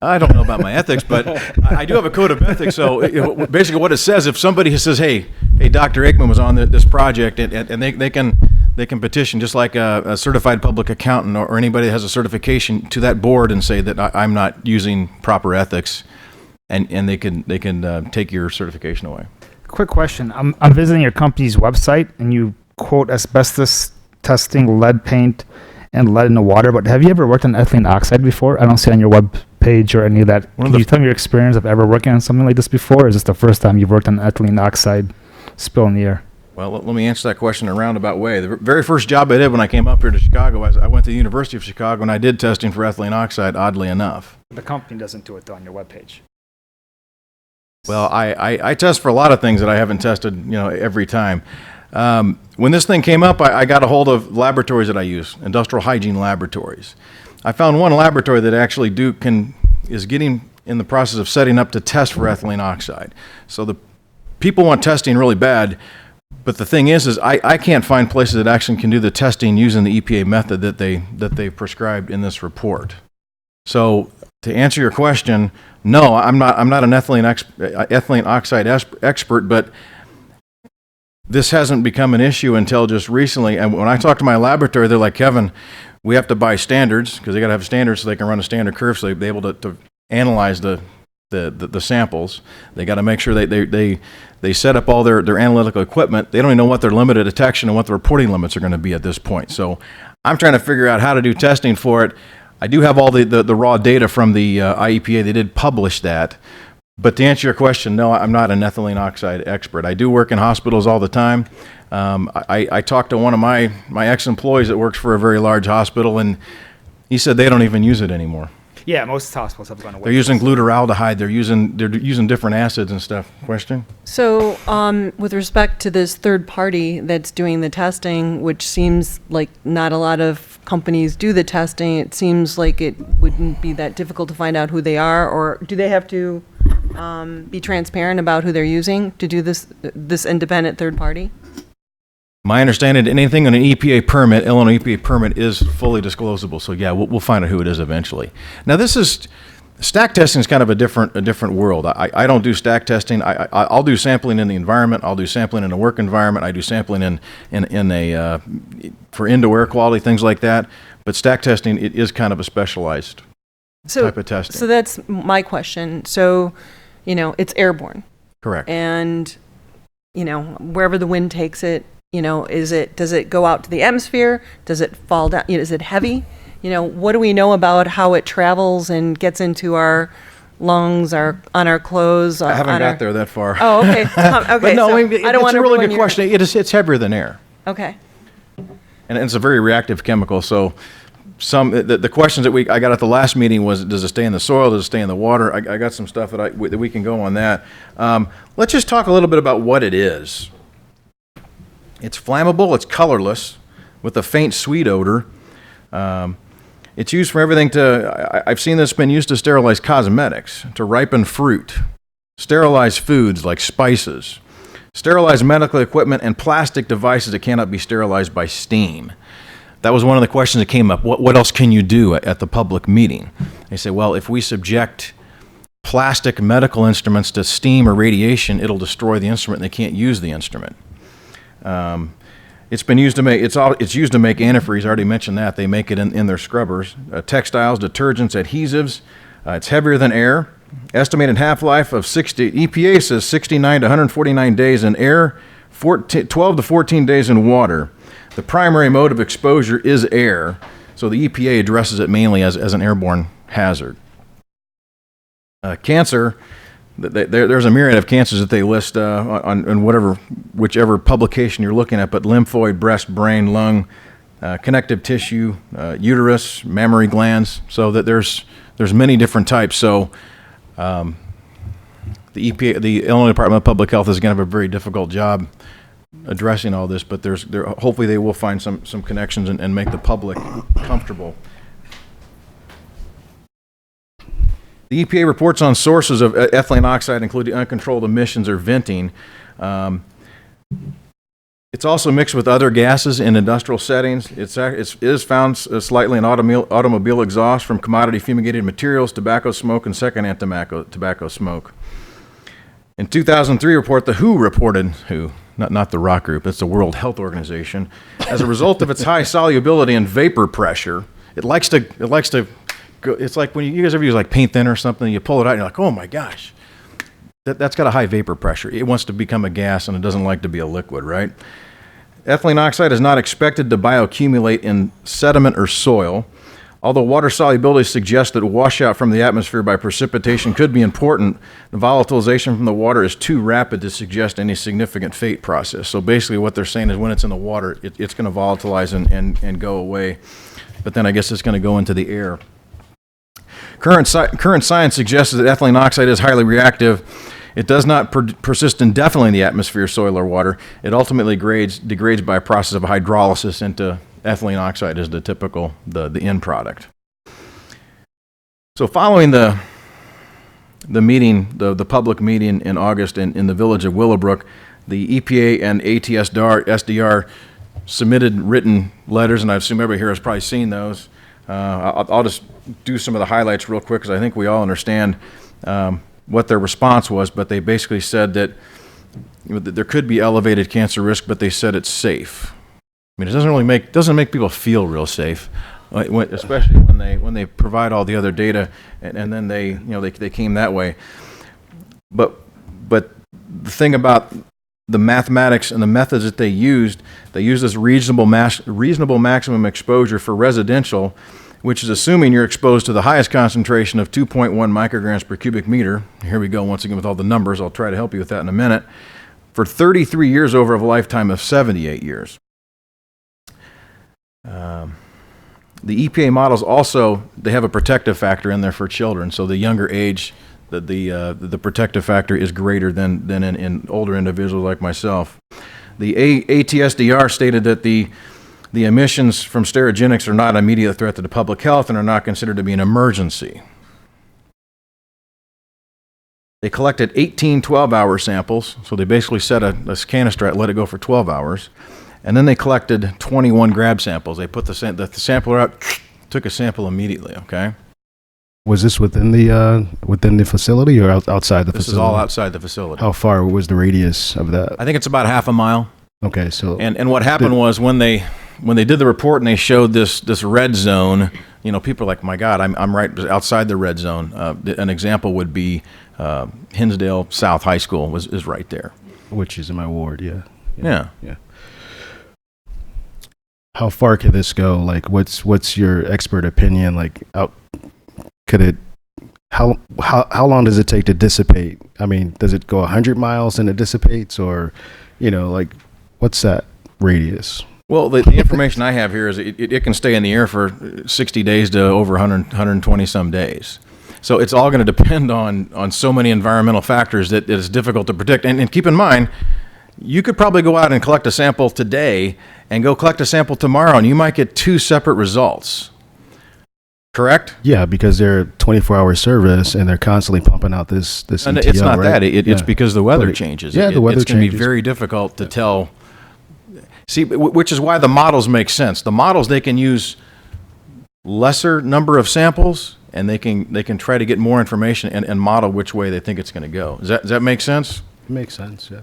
I don't know about my ethics, but I do have a code of ethics. So basically what it says, if somebody says, hey, Dr. Aikman was on this project, and they can petition just like a certified public accountant or anybody that has a certification to that board and say that I'm not using proper ethics, and they can take your certification away. Quick question. I'm visiting your company's website, and you quote asbestos testing, lead paint, and lead in the water. But have you ever worked on ethylene oxide before? I don't see it on your web page or any of that. Can you tell me your experience of ever working on something like this before? Or is this the first time you've worked on ethylene oxide spill in the air? Well, let me answer that question in a roundabout way. The very first job I did when I came up here to Chicago, I went to the University of Chicago, and I did testing for ethylene oxide, oddly enough. The company doesn't do it though on your web page. Well, I test for a lot of things that I haven't tested, every time. When this thing came up, I got a hold of laboratories that I use, industrial hygiene laboratories. I found one laboratory that actually is getting in the process of setting up to test for ethylene oxide. So the people want testing really bad, but the thing is I can't find places that actually can do the testing using the EPA method that they prescribed in this report. So to answer your question, no, I'm not an ethylene oxide expert, but this hasn't become an issue until just recently. And when I talk to my laboratory, they're like, Kevin, we have to buy standards because they got to have standards so they can run a standard curve so they're able to analyze the samples. They got to make sure they set up all their analytical equipment. They don't even know what their limited detection and what the reporting limits are going to be at this point. So I'm trying to figure out how to do testing for it. I do have all the raw data from the IEPA. They did publish that. But to answer your question, no, I'm not an ethylene oxide expert. I do work in hospitals all the time. I talked to one of my ex-employees that works for a very large hospital, and he said they don't even use it anymore. Yeah, most hospitals have gone away. They're using glutaraldehyde. They're using different acids and stuff. Question? So, with respect to this third party that's doing the testing, which seems like not a lot of companies do the testing, it seems like it wouldn't be that difficult to find out who they are, or do they have to be transparent about who they're using to do this independent third party? My understanding, anything on an EPA permit, Illinois EPA permit, is fully disclosable. So yeah, we'll find out who it is eventually. Now stack testing is kind of a different world. I don't do stack testing. I'll do sampling in the environment. I'll do sampling in a work environment. I do sampling for indoor air quality, things like that. But stack testing, it is kind of a specialized type of testing. So that's my question. So, it's airborne. Correct. And, wherever the wind takes it, does it go out to the atmosphere? Does it fall down? Is it heavy? What do we know about how it travels and gets into our lungs, on our clothes? I haven't got there that far. Oh, okay. Okay. But no, so I don't want to really good question. It's heavier than air. Okay. And it's a very reactive chemical. So the questions that I got at the last meeting was, does it stay in the soil? Does it stay in the water? I got some stuff that we can go on that. Let's just talk a little bit about what it is. It's flammable, it's colorless, with a faint sweet odor. It's used for everything I've seen this been used to sterilize cosmetics, to ripen fruit, sterilize foods like spices, sterilize medical equipment, and plastic devices that cannot be sterilized by steam. That was one of the questions that came up. What else can you do at the public meeting? They say, well, if we subject plastic medical instruments to steam or radiation, it'll destroy the instrument and they can't use the instrument. It's been used to make it's used to make antifreeze. I already mentioned that. They make it in their scrubbers, textiles, detergents, adhesives. It's heavier than air. Estimated half-life of 60. EPA says 69 to 149 days in air, 12 to 14 days in water. The primary mode of exposure is air, so the EPA addresses it mainly as an airborne hazard. Cancer. There's a myriad of cancers that they list on whichever publication you're looking at, but lymphoid, breast, brain, lung, connective tissue, uterus, mammary glands. So that there's many different types. So the EPA, the Illinois Department of Public Health, is going to have a very difficult job addressing all this. But hopefully they will find some connections and make the public comfortable. The EPA reports on sources of ethylene oxide, including uncontrolled emissions or venting. It's also mixed with other gases in industrial settings. It is found slightly in automobile exhaust from commodity fumigated materials, tobacco smoke, and secondhand tobacco smoke. In 2003 report, the WHO reported, not the rock group, it's the World Health Organization, as a result of its high solubility and vapor pressure, it's like when you guys ever use like paint thinner or something, you pull it out and you're like, oh my gosh, that's got a high vapor pressure. It wants to become a gas and it doesn't like to be a liquid, right? Ethylene oxide is not expected to bioaccumulate in sediment or soil. Although water solubility suggests that washout from the atmosphere by precipitation could be important, the volatilization from the water is too rapid to suggest any significant fate process. So basically what they're saying is when it's in the water, it's going to volatilize and go away. But then I guess it's going to go into the air. Current science suggests that ethylene oxide is highly reactive. It does not persist indefinitely in the atmosphere, soil, or water. It ultimately degrades by a process of hydrolysis into ethylene oxide as the typical, the end product. So following the meeting, the public meeting in August in the village of Willowbrook, the EPA and ATSDR submitted written letters, and I assume everybody here has probably seen those. I'll just do some of the highlights real quick because I think we all understand what their response was, but they basically said that there could be elevated cancer risk, but they said it's safe. I mean, it doesn't make people feel real safe, especially when they provide all the other data and then they came that way. But the thing about the mathematics and the methods that they used this reasonable maximum exposure for residential, which is assuming you're exposed to the highest concentration of 2.1 micrograms per cubic meter. Here we go once again with all the numbers. I'll try to help you with that in a minute. For 33 years over a lifetime of 78 years. The EPA models also, they have a protective factor in there for children. So the younger age, the protective factor is greater than in older individuals like myself. The ATSDR stated that the emissions from sterogenics are not an immediate threat to the public health and are not considered to be an emergency. They collected 18 12-hour samples, so they basically set a canister out, let it go for 12 hours, and then they collected 21 grab samples. They put the sampler out, took a sample immediately, okay? Was this within the facility or outside the facility? This is all outside the facility. How far was the radius of that? I think it's about half a mile. Okay, so... And what happened was when they did the report and they showed this red zone, people are like, my God, I'm right outside the red zone. An example would be Hinsdale South High School is right there. Which is in my ward, yeah. Yeah. How far could this go? Like, what's your expert opinion? Like, how long does it take to dissipate? I mean, does it go 100 miles and it dissipates, or, what's that radius? Well, the information I have here is it can stay in the air for 60 days to over 120 some days. So it's all going to depend on so many environmental factors that it's difficult to predict. And keep in mind, you could probably go out and collect a sample today and go collect a sample tomorrow, and you might get two separate results. Correct? Yeah, because they're 24-hour service and they're constantly pumping out this And ETL, it's not right? that. It's because the weather changes. Yeah, the weather It's going to be changes. very difficult to tell. See, which is why the models make sense. The models, they can use lesser number of samples, and they can try to get more information and model which way they think it's going to go. Does that make sense? It makes sense, yeah.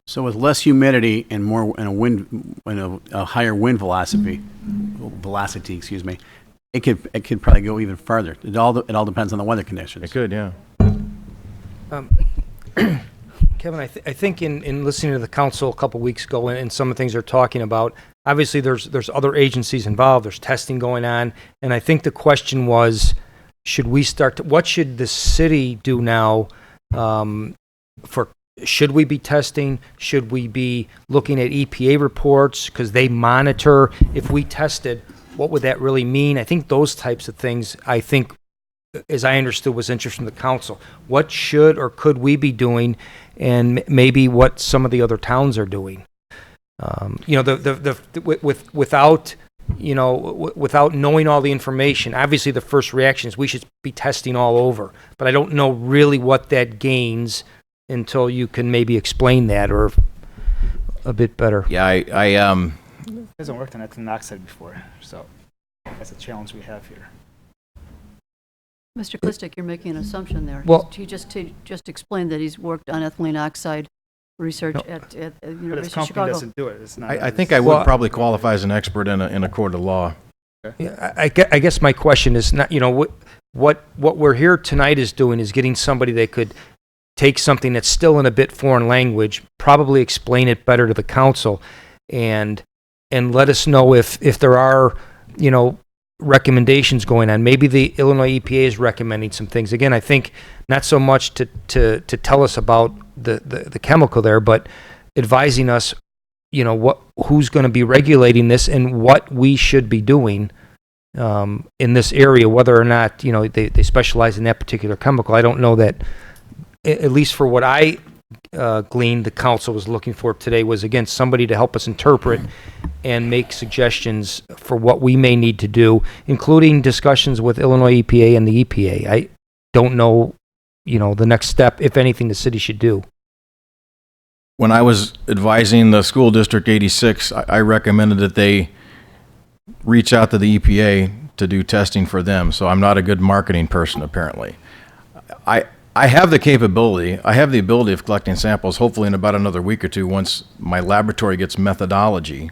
So with less humidity and a higher wind velocity, excuse me, it could probably go even further. It all depends on the weather conditions. It could, yeah. Kevin, I think in listening to the council a couple weeks ago and some of the things they're talking about, obviously there's other agencies involved, there's testing going on, and I think the question was, what should the city do now should we be testing? Should we be looking at EPA reports because they monitor? If we tested, what would that really mean? I think those types of things, as I understood, was interesting to the council. What should or could we be doing, and maybe what some of the other towns are doing? Without knowing all the information, obviously the first reaction is we should be testing all over. But I don't know really what that gains until you can maybe explain that or a bit better. Yeah, It hasn't worked on ethylene oxide before, so that's a challenge we have here. Mr. Klistic, you're making an assumption there. Well- He just explained that he's worked on ethylene oxide research at But his University of company Chicago. doesn't do it. It's not. I think I would probably qualify as an expert in a court of law. Yeah, I guess my question is not, what we're here tonight is doing is getting somebody that could take something that's still in a bit foreign language, probably explain it better to the council, and let us know if there are, recommendations going on. Maybe the Illinois EPA is recommending some things. Again, I think not so much to tell us about the chemical there, but advising us, who's going to be regulating this and what we should be doing in this area, whether or not, they specialize in that particular chemical. I don't know that, at least for what I gleaned, the council was looking for today was, again, somebody to help us interpret and make suggestions for what we may need to do, including discussions with Illinois EPA and the EPA. I don't know, the next step, if anything, the city should do. When I was advising the school district 86, I recommended that they reach out to the EPA to do testing for them. So I'm not a good marketing person, apparently. I have the capability, I have the ability of collecting samples, hopefully in about another week or two, once my laboratory gets methodology.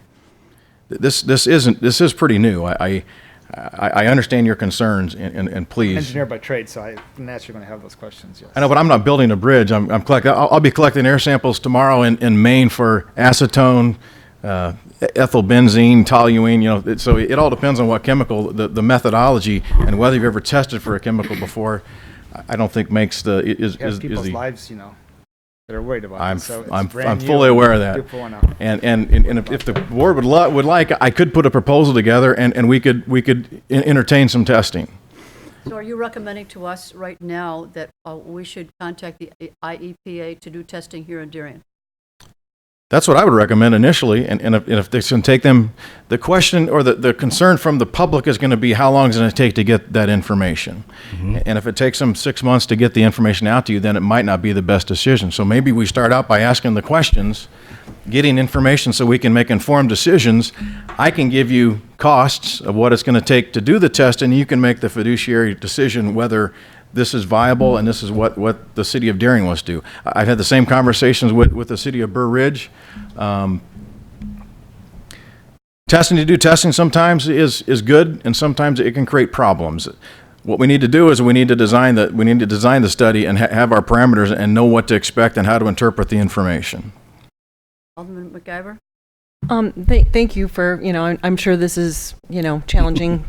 This is pretty new. I understand your concerns, and please. Engineer by trade, so I'm naturally going to have those questions, yes. I know, but I'm not building a bridge. I'm collecting. I'll be collecting air samples tomorrow in Maine for acetone, ethylbenzene, toluene. So it all depends on what chemical, the methodology, and whether you've ever tested for a chemical before. I don't think makes the is people's the lives, that are worried about. I'm fully aware of that. And if the board would like, I could put a proposal together, and we could entertain some testing. So are you recommending to us right now that we should contact the IEPA to do testing here in Darien? That's what I would recommend initially, and if this can take them, the question or the concern from the public is going to be how long is it going to take to get that information. Mm-hmm. And if it takes them 6 months to get the information out to you, then it might not be the best decision. So maybe we start out by asking the questions, getting information so we can make informed decisions. I can give you costs of what it's going to take to do the test, and you can make the fiduciary decision whether this is viable and this is what the city of Darien wants to do. I've had the same conversations with the city of Burr Ridge. Testing sometimes is good, and sometimes it can create problems. What we need to do is we need to design the study and have our parameters and know what to expect and how to interpret the information. Alderman McIver? Thank you for, I'm sure this is, challenging,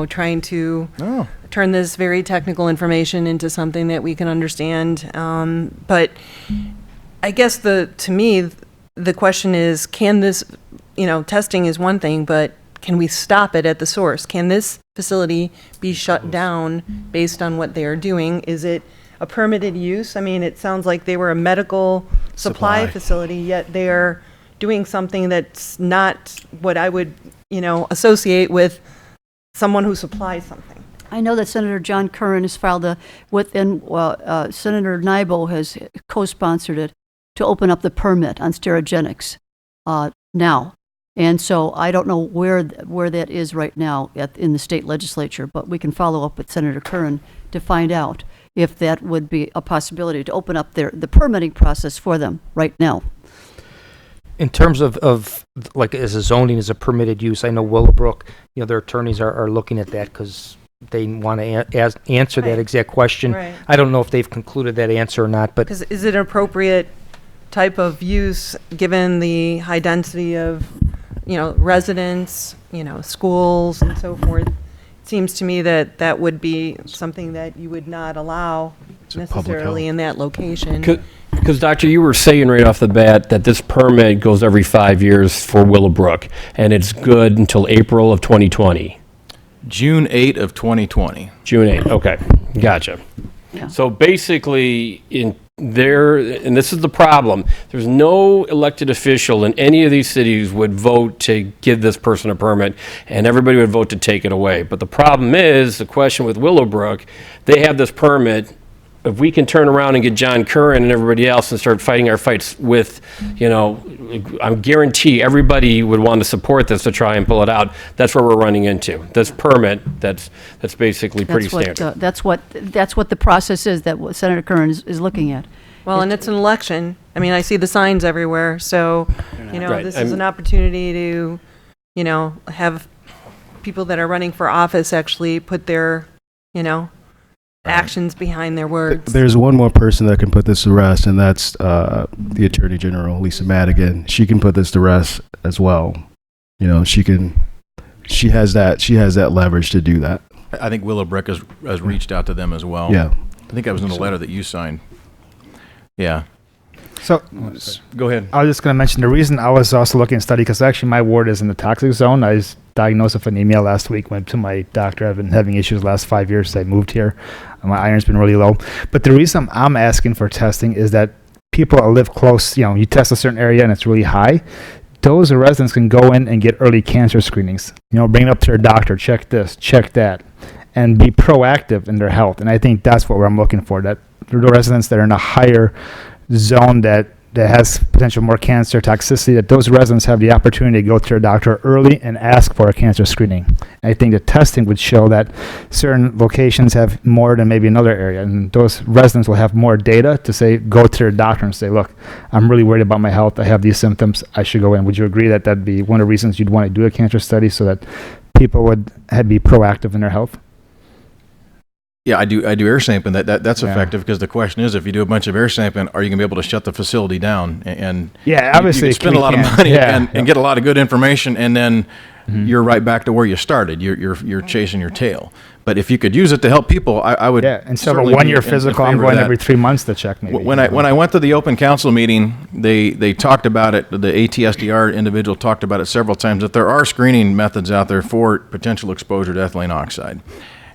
trying to turn this very technical information into something that we can understand. But I guess to me, the question is, can this, testing is one thing, but can we stop it at the source? Can this facility be shut down based on what they are doing? Is it a permitted use? I mean, it sounds like they were a medical supply facility, yet they're doing something that's not what I would, associate with someone who supplies something. I know that Senator John Curran has filed Senator Nybo has co-sponsored it to open up the permit on Sterigenics now. And so I don't know where that is right now in the state legislature, but we can follow up with Senator Curran to find out if that would be a possibility to open up the permitting process for them right now. In terms of like as a zoning as a permitted use, I know Willowbrook, their attorneys are looking at that because they want to answer that exact question. Right. I don't know if they've concluded that answer or not, but Is it an appropriate type of use given the high density of, residents, schools and so forth? It seems to me that would be something that you would not allow necessarily in that location. Because, Doctor, you were saying right off the bat that this permit goes every 5 years for Willowbrook, and it's good until April of 2020. June 8 of 2020. June 8, okay. Gotcha. Yeah. So basically, and this is the problem, there's no elected official in any of these cities would vote to give this person a permit, and everybody would vote to take it away. But the problem is, the question with Willowbrook, they have this permit. If we can turn around and get John Curran and everybody else and start fighting our fights with, I guarantee everybody would want to support this to try and pull it out. That's where we're running into. This permit, that's basically pretty standard. That's what the process is that what Senator Curran is looking at. Well, and it's an election. I mean, I see the signs everywhere, so, Right. this is an opportunity to, have people that are running for office actually put their, actions behind their words. There's one more person that can put this to rest, and that's the Attorney General, Lisa Madigan. She can put this to rest as well. She has that leverage to do that. I think Willowbrook has reached out to them as well. Yeah. I think that was in the letter that you signed. Yeah. So, go ahead. I was just going to mention the reason I was also looking at study, because actually my ward is in the toxic zone. I was diagnosed with anemia last week, went to my doctor. I've been having issues the last 5 years since I moved here. My iron's been really low. But the reason I'm asking for testing is that people that live close, you test a certain area and it's really high. Those residents can go in and get early cancer screenings. Bring it up to their doctor, check this, check that, and be proactive in their health. And I think that's what I'm looking for, that the residents that are in a higher zone that that has potential more cancer toxicity, that those residents have the opportunity to go to their doctor early and ask for a cancer screening. And I think the testing would show that certain locations have more than maybe another area, and those residents will have more data to say, go to their doctor and say, look, I'm really worried about my health. I have these symptoms. I should go in. Would you agree that that'd be one of the reasons you'd want to do a cancer study, so that people would be proactive in their health? Yeah, I do air sampling. That's effective, because the question is, if you do a bunch of air sampling, are you going to be able to shut the facility down? And yeah, obviously you can spend a lot of money and get a lot of good information, and then you're right back to where you started. You're chasing your tail. But if you could use it to help people, I would. Yeah, instead of a 1 year physical, I'm going every 3 months to check. Maybe when I went to the open council meeting, they talked about it. The ATSDR individual talked about it several times, that there are screening methods out there for potential exposure to ethylene oxide.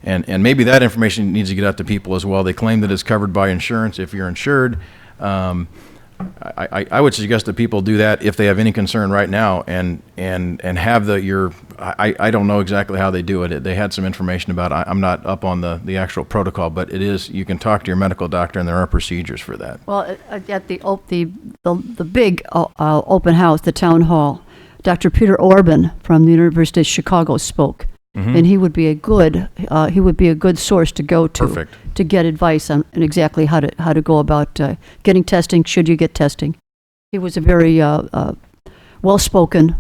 And maybe that information needs to get out to people as well. They claim that it's covered by insurance if you're insured. I would suggest that people do that if they have any concern right now, and have I don't know exactly how they do it. They had some information about it. I'm not up on the actual protocol, but it is, you can talk to your medical doctor, and there are procedures for that. Well, at the big open house, the town hall, Dr. Peter Orban from the University of Chicago spoke. Mm-hmm. And he would be a good source to go to. Perfect. To get advice on exactly how to go about getting testing. Should you get testing? He was a very well-spoken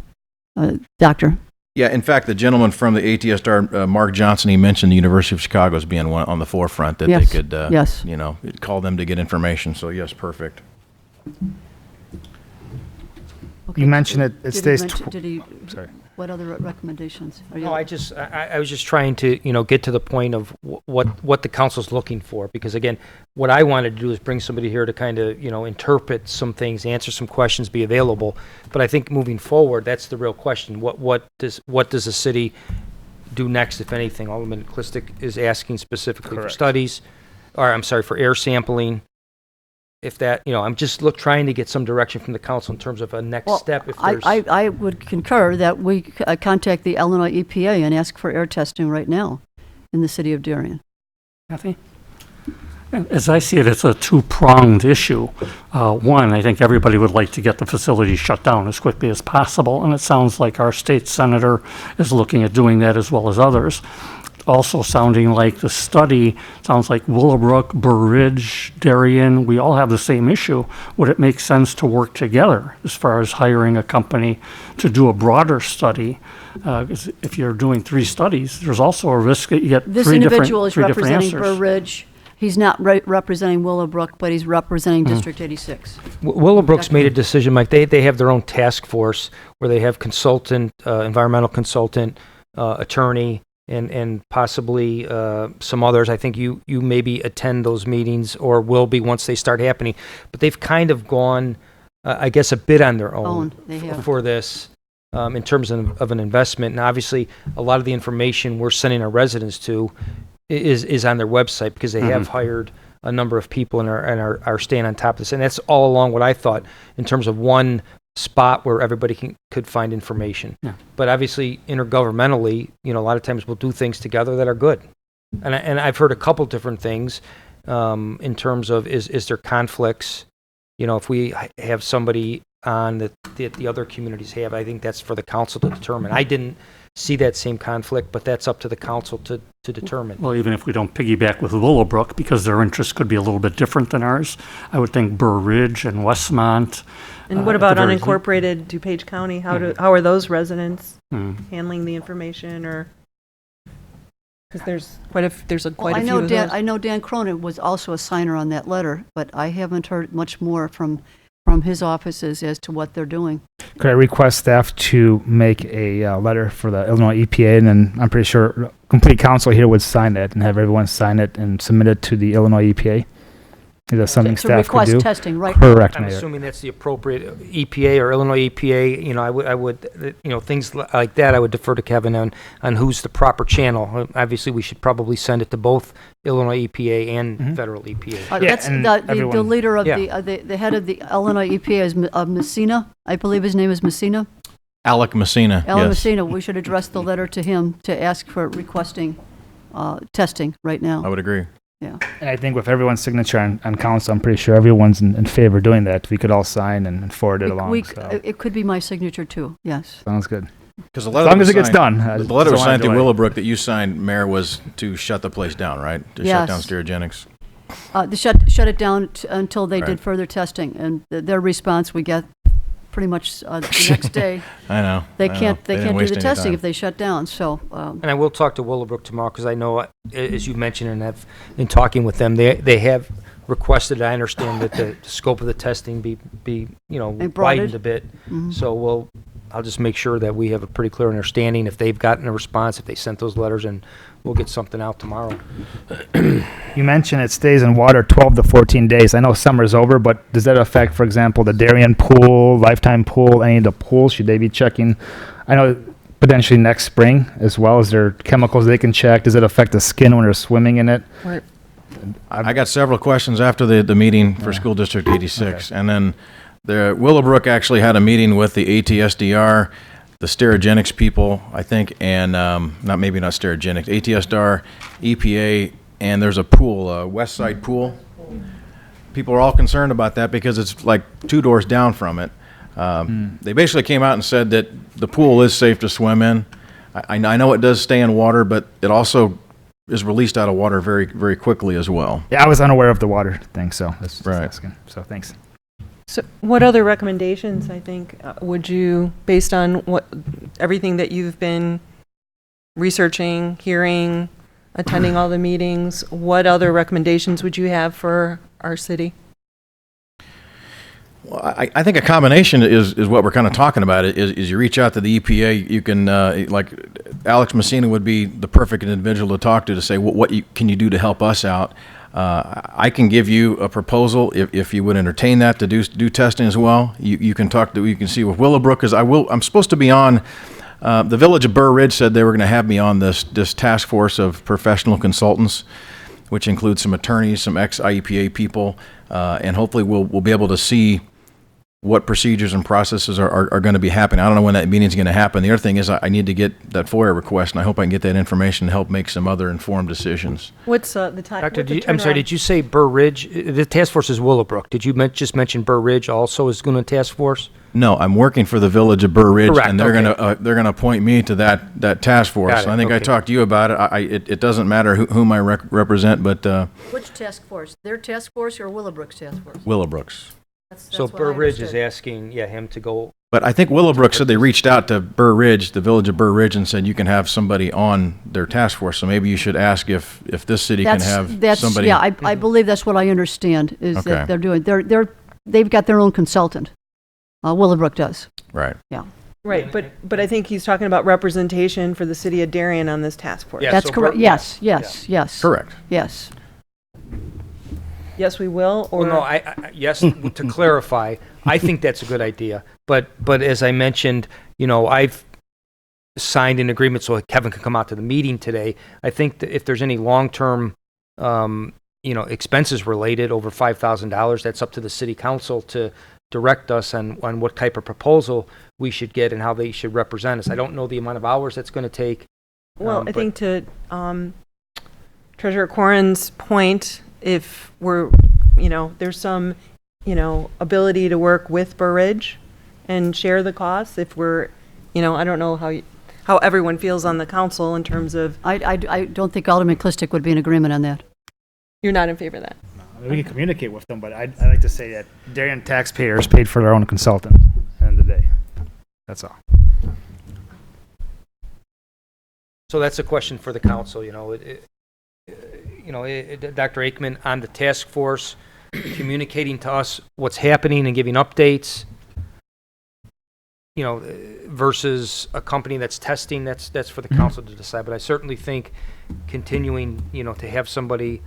doctor. Yeah, in fact, the gentleman from the ATSR, Mark Johnson, he mentioned the University of Chicago as being one on the forefront that yes. they could, yes. Call them to get information. So yes, perfect. Okay. You mentioned it stays. Sorry. What other recommendations? No, I was just trying to, get to the point of what the council's looking for, because again, what I wanted to do is bring somebody here to kind of, interpret some things, answer some questions, be available. But I think moving forward, that's the real question. What does the city do next, if anything? Alderman Klistic is asking specifically for studies, or I'm sorry, for air sampling. If that, I'm just trying to get some direction from the council in terms of a next step. If there's, I would concur that we contact the Illinois EPA and ask for air testing right now in the city of Darien. Kathy? As I see it, it's a two-pronged issue. One, I think everybody would like to get the facility shut down as quickly as possible, and it sounds like our state senator is looking at doing that as well as others. Also sounding like the study sounds like Willowbrook, Burr Ridge, Darien, we all have the same issue. Would it make sense to work together as far as hiring a company to do a broader study? 'Cause if you're doing 3 studies, there's also a risk that you get this three individual is different answers. representing Burr Ridge. He's not representing Willowbrook, but he's representing District 86. Willowbrook's made a decision, Mike. They have their own task force where they have consultant, environmental consultant, attorney, and possibly some others. I think you maybe attend those meetings, or will be once they start happening. But they've kind of gone, I guess, a bit on their own for this in terms of an investment. And obviously, a lot of the information we're sending our residents to is on their website, because they have hired a number of people and are staying on top of this. And that's all along what I thought in terms of one spot where everybody could find information. Yeah. But obviously, intergovernmentally, a lot of times we'll do things together that are good. And I've heard a couple different things in terms of is there conflicts? If we have somebody on that the other communities have, I think that's for the council to determine. I didn't see that same conflict, but that's up to the council to determine. Well, even if we don't piggyback with Willowbrook, because their interests could be a little bit different than ours, I would think Burr Ridge and Westmont. And what about unincorporated DuPage County? How are those residents handling the information, or because there's quite a few of those. I know Dan Cronin was also a signer on that letter, but I haven't heard much more from his offices as to what they're doing. Could I request staff to make a letter for the Illinois EPA, and then I'm pretty sure complete council here would sign it and have everyone sign it and submit it to the Illinois EPA? Is that something staff could do? Request testing, right? Correct, I'm Mayor. assuming that's the appropriate EPA or Illinois EPA. I would, things like that, I would defer to Kevin on who's the proper channel. Obviously, we should probably send it to both Illinois EPA and federal EPA. That's the leader of the head of the Illinois EPA is Messina. I believe his name is Messina. Alec Messina. Alec yes. Messina. We should address the letter to him to ask for requesting testing right now. I would agree. Yeah. And I think with everyone's signature on council, I'm pretty sure everyone's in favor of doing that. We could all sign and forward it along. So. It could be my signature too, yes. Sounds good. Because as long as it gets done. The letter was signed through Willowbrook that you signed, Mayor, was to shut the place down, right? To Yes. shut down Sterigenics. To shut it down until they Right. did further testing, and their response we get pretty much the next day. I know. They I know. can't They didn't do waste the any testing time. if they shut down. So And I will talk to Willowbrook tomorrow because I know, as you mentioned, and I've in talking with them, they have requested. I understand that the scope of the testing be broadened. widened a bit. Mhm. So I'll just make sure that we have a pretty clear understanding if they've gotten a response, if they sent those letters, and we'll get something out tomorrow. You mentioned it stays in water 12 to 14 days. I know summer's over, but does that affect, for example, the Darien pool, Lifetime pool, any of the pools? Should they be checking? I know potentially next spring as well. Is there chemicals they can check? Does it affect the skin when they're swimming in it? Right. I got several questions after the meeting for School District 86. And then the Willowbrook actually had a meeting with the ATSDR, the Sterigenics people, I think, and not Sterigenics, ATSDR, EPA, and there's a pool, a West Side pool. People are all concerned about that because it's like 2 doors down from it. They basically came out and said that the pool is safe to swim in. I know it does stay in water, but it also is released out of water very, very quickly as well. Yeah, I was unaware of the water thing, so that's just Right. asking. So thanks. So what other recommendations, I think, would you, based on everything that you've been researching, hearing, attending all the meetings, what other recommendations would you have for our city? Well, I think a combination is what we're kind of talking about. Is you reach out to the EPA, you can, like Alex Messina would be the perfect individual to talk to say, what can you do to help us out? I can give you a proposal if you would entertain that to do testing as well. You can see with Willowbrook, because I'm supposed to be on, the Village of Burr Ridge said they were going to have me on this task force of professional consultants, which includes some attorneys, some ex-IEPA people, and hopefully we'll be able to see what procedures and processes are going to be happening. I don't know when that meeting is going to happen. The other thing is I need to get that FOIA request, and I hope I can get that information to help make some other informed decisions. What's the time? Doctor, I'm sorry, did you say Burr Ridge? The task force is Willowbrook. Did you just mention Burr Ridge also is going to task force? No, I'm working for the Village of Burr Ridge, Correct, and they're okay. gonna appoint me to that task force. Got it, I think I okay. talked to you about it. It doesn't matter whom I represent, but which task force? Their task force or Willowbrook's task force? Willowbrook's. So what Burr I Ridge is understood. asking, him to go. But I think Willowbrook said they reached out to Burr Ridge, the Village of Burr Ridge, and said you can have somebody on their task force. So maybe you should ask if this city can have somebody. Yeah, I believe that's what I understand is Okay. that they're doing. They've got their own consultant. Willowbrook does. Right. Yeah. Right, but I think he's talking about representation for the city of Darien on this task force. Yeah, That's so correct. Burr- Yes. Correct. Yes. Yes, we will, or? Well, no, yes, to clarify, I think that's a good idea. But as I mentioned, I've signed an agreement so Kevin can come out to the meeting today. I think that if there's any long-term, expenses related over $5,000, that's up to the city council to direct us on what type of proposal we should get and how they should represent us. I don't know the amount of hours that's going to take. Well, I think to Treasurer Corrin's point, if we're, there's some, ability to work with Burr Ridge and share the costs, if we're, I don't know how everyone feels on the council in terms of. I don't think Alderman Clistic would be in agreement on that. You're not in favor of that? We can communicate with them, but I'd like to say that Darien taxpayers paid for their own consultant at the end of the day. That's all. So that's a question for the council, Dr. Aikman on the task force, communicating to us what's happening and giving updates, versus a company that's testing, that's for the council to decide. But I certainly think continuing, to have somebody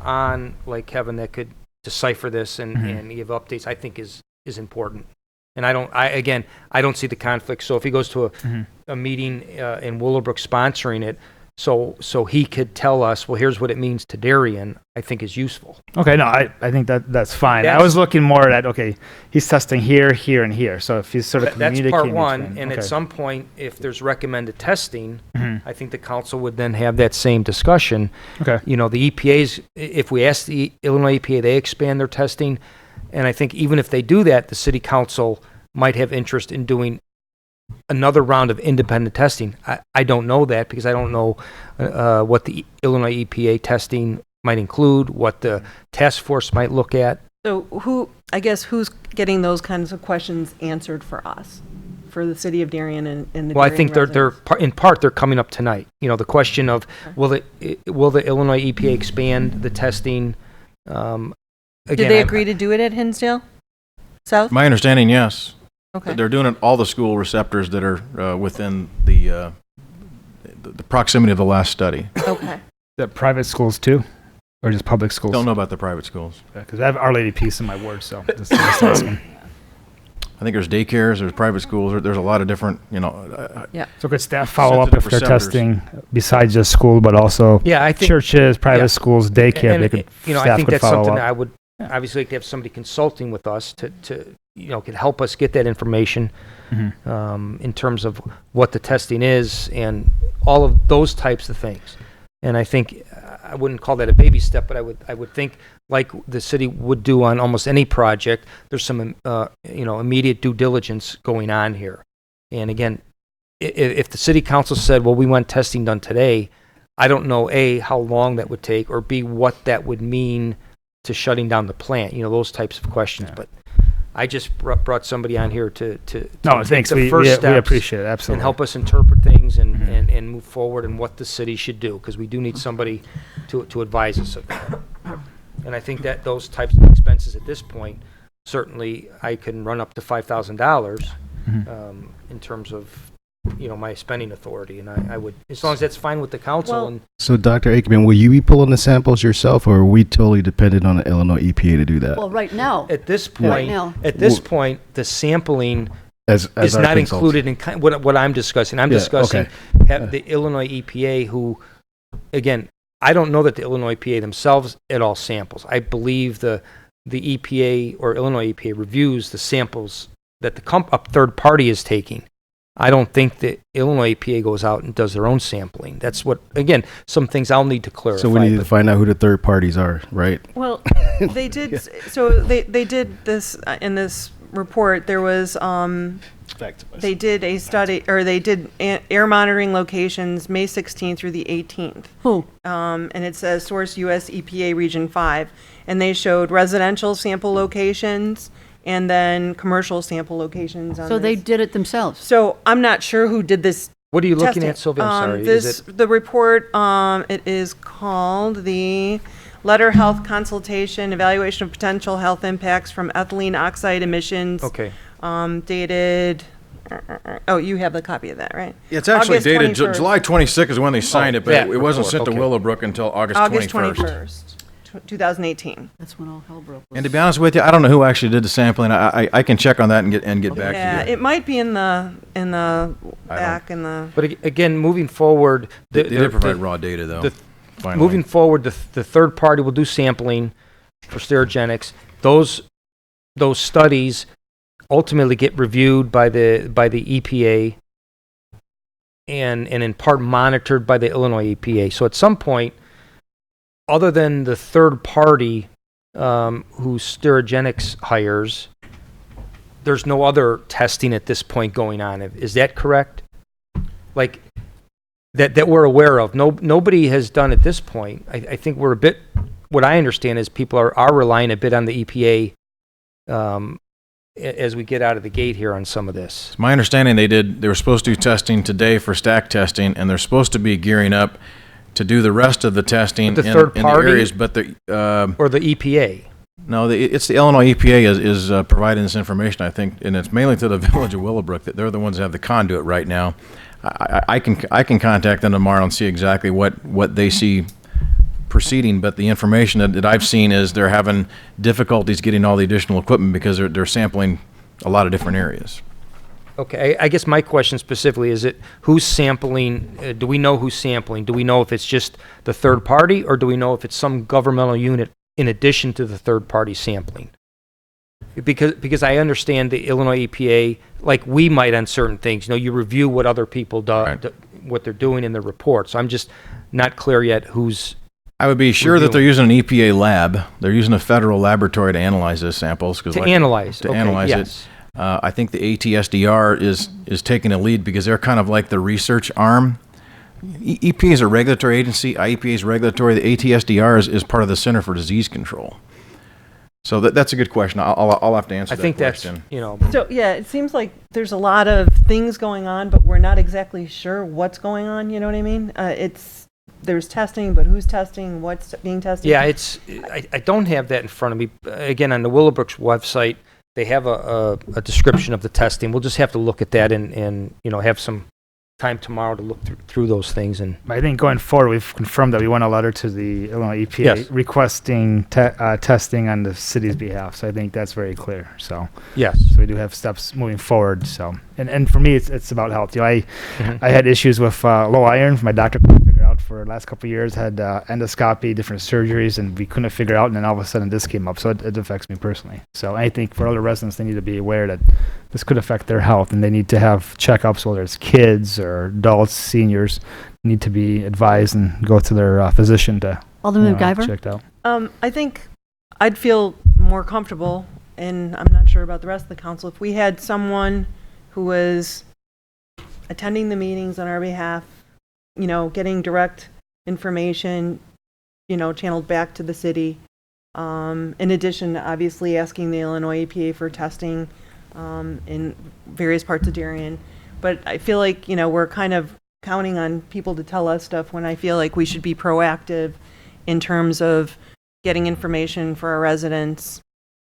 on like Kevin that could decipher this and give updates, I think is important. And I don't see the conflict. So if he goes to a meeting in Willowbrook sponsoring it, So he could tell us, well, here's what it means to Darien, I think is useful. Okay, no, I think that's fine. I That's- was looking more at, okay, he's testing here, here, and here. So if he's sort of That's communicating part one, between- and at okay. some point, if there's recommended testing, Mhm. I think the council would then have that same discussion. Okay. You know, the EPA's, if we ask the Illinois EPA, they expand their testing, and I think even if they do that, the city council might have interest in doing another round of independent testing. I don't know that because I don't know what the Illinois EPA testing might include, what the task force might look at. So who's getting those kinds of questions answered for us, for the city of Darien and the Well, I Darien think they're residents? in part they're coming up tonight. You know, the question of will the Illinois EPA expand the testing? Again, Did they agree to do it at Hinsdale South? My understanding, yes. Okay. They're doing it all the school receptors that are within the proximity of the last study. Okay. Is that private schools too, or just public schools? Don't know about the private schools. Because I have Our Lady Peace in my ward, so just asking. I think there's daycares, there's private schools, there's a lot of different, Yeah. So could staff follow up sensitive if they're receptors. testing besides just school, but also Yeah, I think churches, private yeah. schools, daycare? And, They could you know, staff I think could that's follow something up. that I would obviously like to have somebody consulting with us to could help us get that information in terms of what the testing is and all of those types of things. And I think I wouldn't call that a baby step, but I would think like the city would do on almost any project, there's some immediate due diligence going on here. And again, if the city council said, well, we want testing done today, I don't know, A, how long that would take, or B, what that would mean to shutting down the plant, those types of questions. But I just brought somebody on here to No, take thanks. the We first steps appreciate it. Absolutely. and help us interpret things and move forward and what the city should do, because we do need somebody to advise us of that. And I think that those types of expenses at this point, certainly I can run up to $5,000 in terms of my spending authority, and I would, as long as that's fine with the council. Well- and So, Dr. Aikman, will you be pulling the samples yourself, or are we totally dependent on the Illinois EPA to do that? Well, right now, at this Right point, now. the sampling As is our not consultant. included in what I'm discussing. I'm Yeah, discussing okay. have the Illinois EPA, who, again, I don't know that the Illinois EPA themselves at all samples. I believe the EPA or Illinois EPA reviews the samples that a third party is taking. I don't think the Illinois EPA goes out and does their own sampling. That's what, again, some things I'll need to clarify. So we need to but- find out who the third parties are, right? Well, they did, so they did this, in this report, there was, they did a study, or they did air monitoring locations May 16th through the 18th. Who? And it says source US EPA Region 5. And they showed residential sample locations and then commercial sample locations on So they this. did it themselves. So I'm not sure who did this. What are you looking testing. at, Sylvia? I'm sorry. Is The report, it is called the Letter Health Consultation, Evaluation of Potential Health Impacts from Ethylene Oxide Emissions. Okay. Dated, oh, you have the copy of that, right? Yeah, it's actually August dated, 21st. July 26th is when they signed it, but that it wasn't report, sent to okay. Willowbrook until August 21st. August 21st, 2018. That's when all hell broke loose. And to be honest with you, I don't know who actually did the sampling. I can check on that and get back Yeah, to you. it might be in the back in the. But again, moving forward, They did provide raw data, though. finally. Moving forward, the third party will do sampling for Sterigenics. Those studies ultimately get reviewed by the EPA and in part monitored by the Illinois EPA. So at some point, other than the third party who Sterigenics hires, there's no other testing at this point going on. Is that correct? Like that we're aware of. Nobody has done at this point. I think we're a bit. What I understand is people are relying a bit on the EPA as we get out of the gate here on some of this. It's my understanding they were supposed to do testing today for stack testing, and they're supposed to be gearing up to do the rest of the testing The in third the party? areas, but the Or the EPA. no, it's the Illinois EPA is providing this information, I think, and it's mainly to the village of Willowbrook. That they're the ones that have the conduit right now. I can contact them tomorrow and see exactly what they see proceeding, but the information that I've seen is they're having difficulties getting all the additional equipment because they're sampling a lot of different areas. Okay, I guess my question specifically is who's sampling? Do we know who's sampling? Do we know if it's just the third party, or do we know if it's some governmental unit in addition to the third party sampling? Because I understand the Illinois EPA, like we might on certain things, you review what other people do, what they're doing in the report. So I'm just not clear yet who's. I would be sure that they're using an EPA lab. They're using a federal laboratory to analyze those samples. Analyze it. I think the ATSDR is taking a lead because they're kind of like the research arm. EPA is a regulatory agency. IEPA is regulatory. The ATSDR is part of the Center for Disease Control. So that's a good question. I'll have to answer that question. So yeah, it seems like there's a lot of things going on, but we're not exactly sure what's going on. You know what I mean? There's testing, but who's testing? What's being tested? Yeah, I don't have that in front of me. Again, on the Willowbrook's website, they have a description of the testing. We'll just have to look at that and have some time tomorrow to look through those things. And I think going forward, we've confirmed that we want a letter to the Illinois EPA Yes. requesting testing on the city's behalf. So I think that's very clear. So yes, so we do have steps moving forward. So and for me, it's about health. I had issues with low iron. My doctor couldn't figure out for the last couple of years. Had endoscopy, different surgeries, and we couldn't figure out. And then all of a sudden, this came up. So it affects me personally. So I think for other residents, they need to be aware that this could affect their health, and they need to have checkups, whether it's kids or adults, seniors, need to be advised and go to their physician to Alderman have McIver? checked out. I think I'd feel more comfortable, and I'm not sure about the rest of the council, if we had someone who was attending the meetings on our behalf, getting direct information, channeled back to the city. In addition, obviously asking the Illinois EPA for testing in various parts of Darien. But I feel like, we're kind of counting on people to tell us stuff when I feel like we should be proactive in terms of getting information for our residents,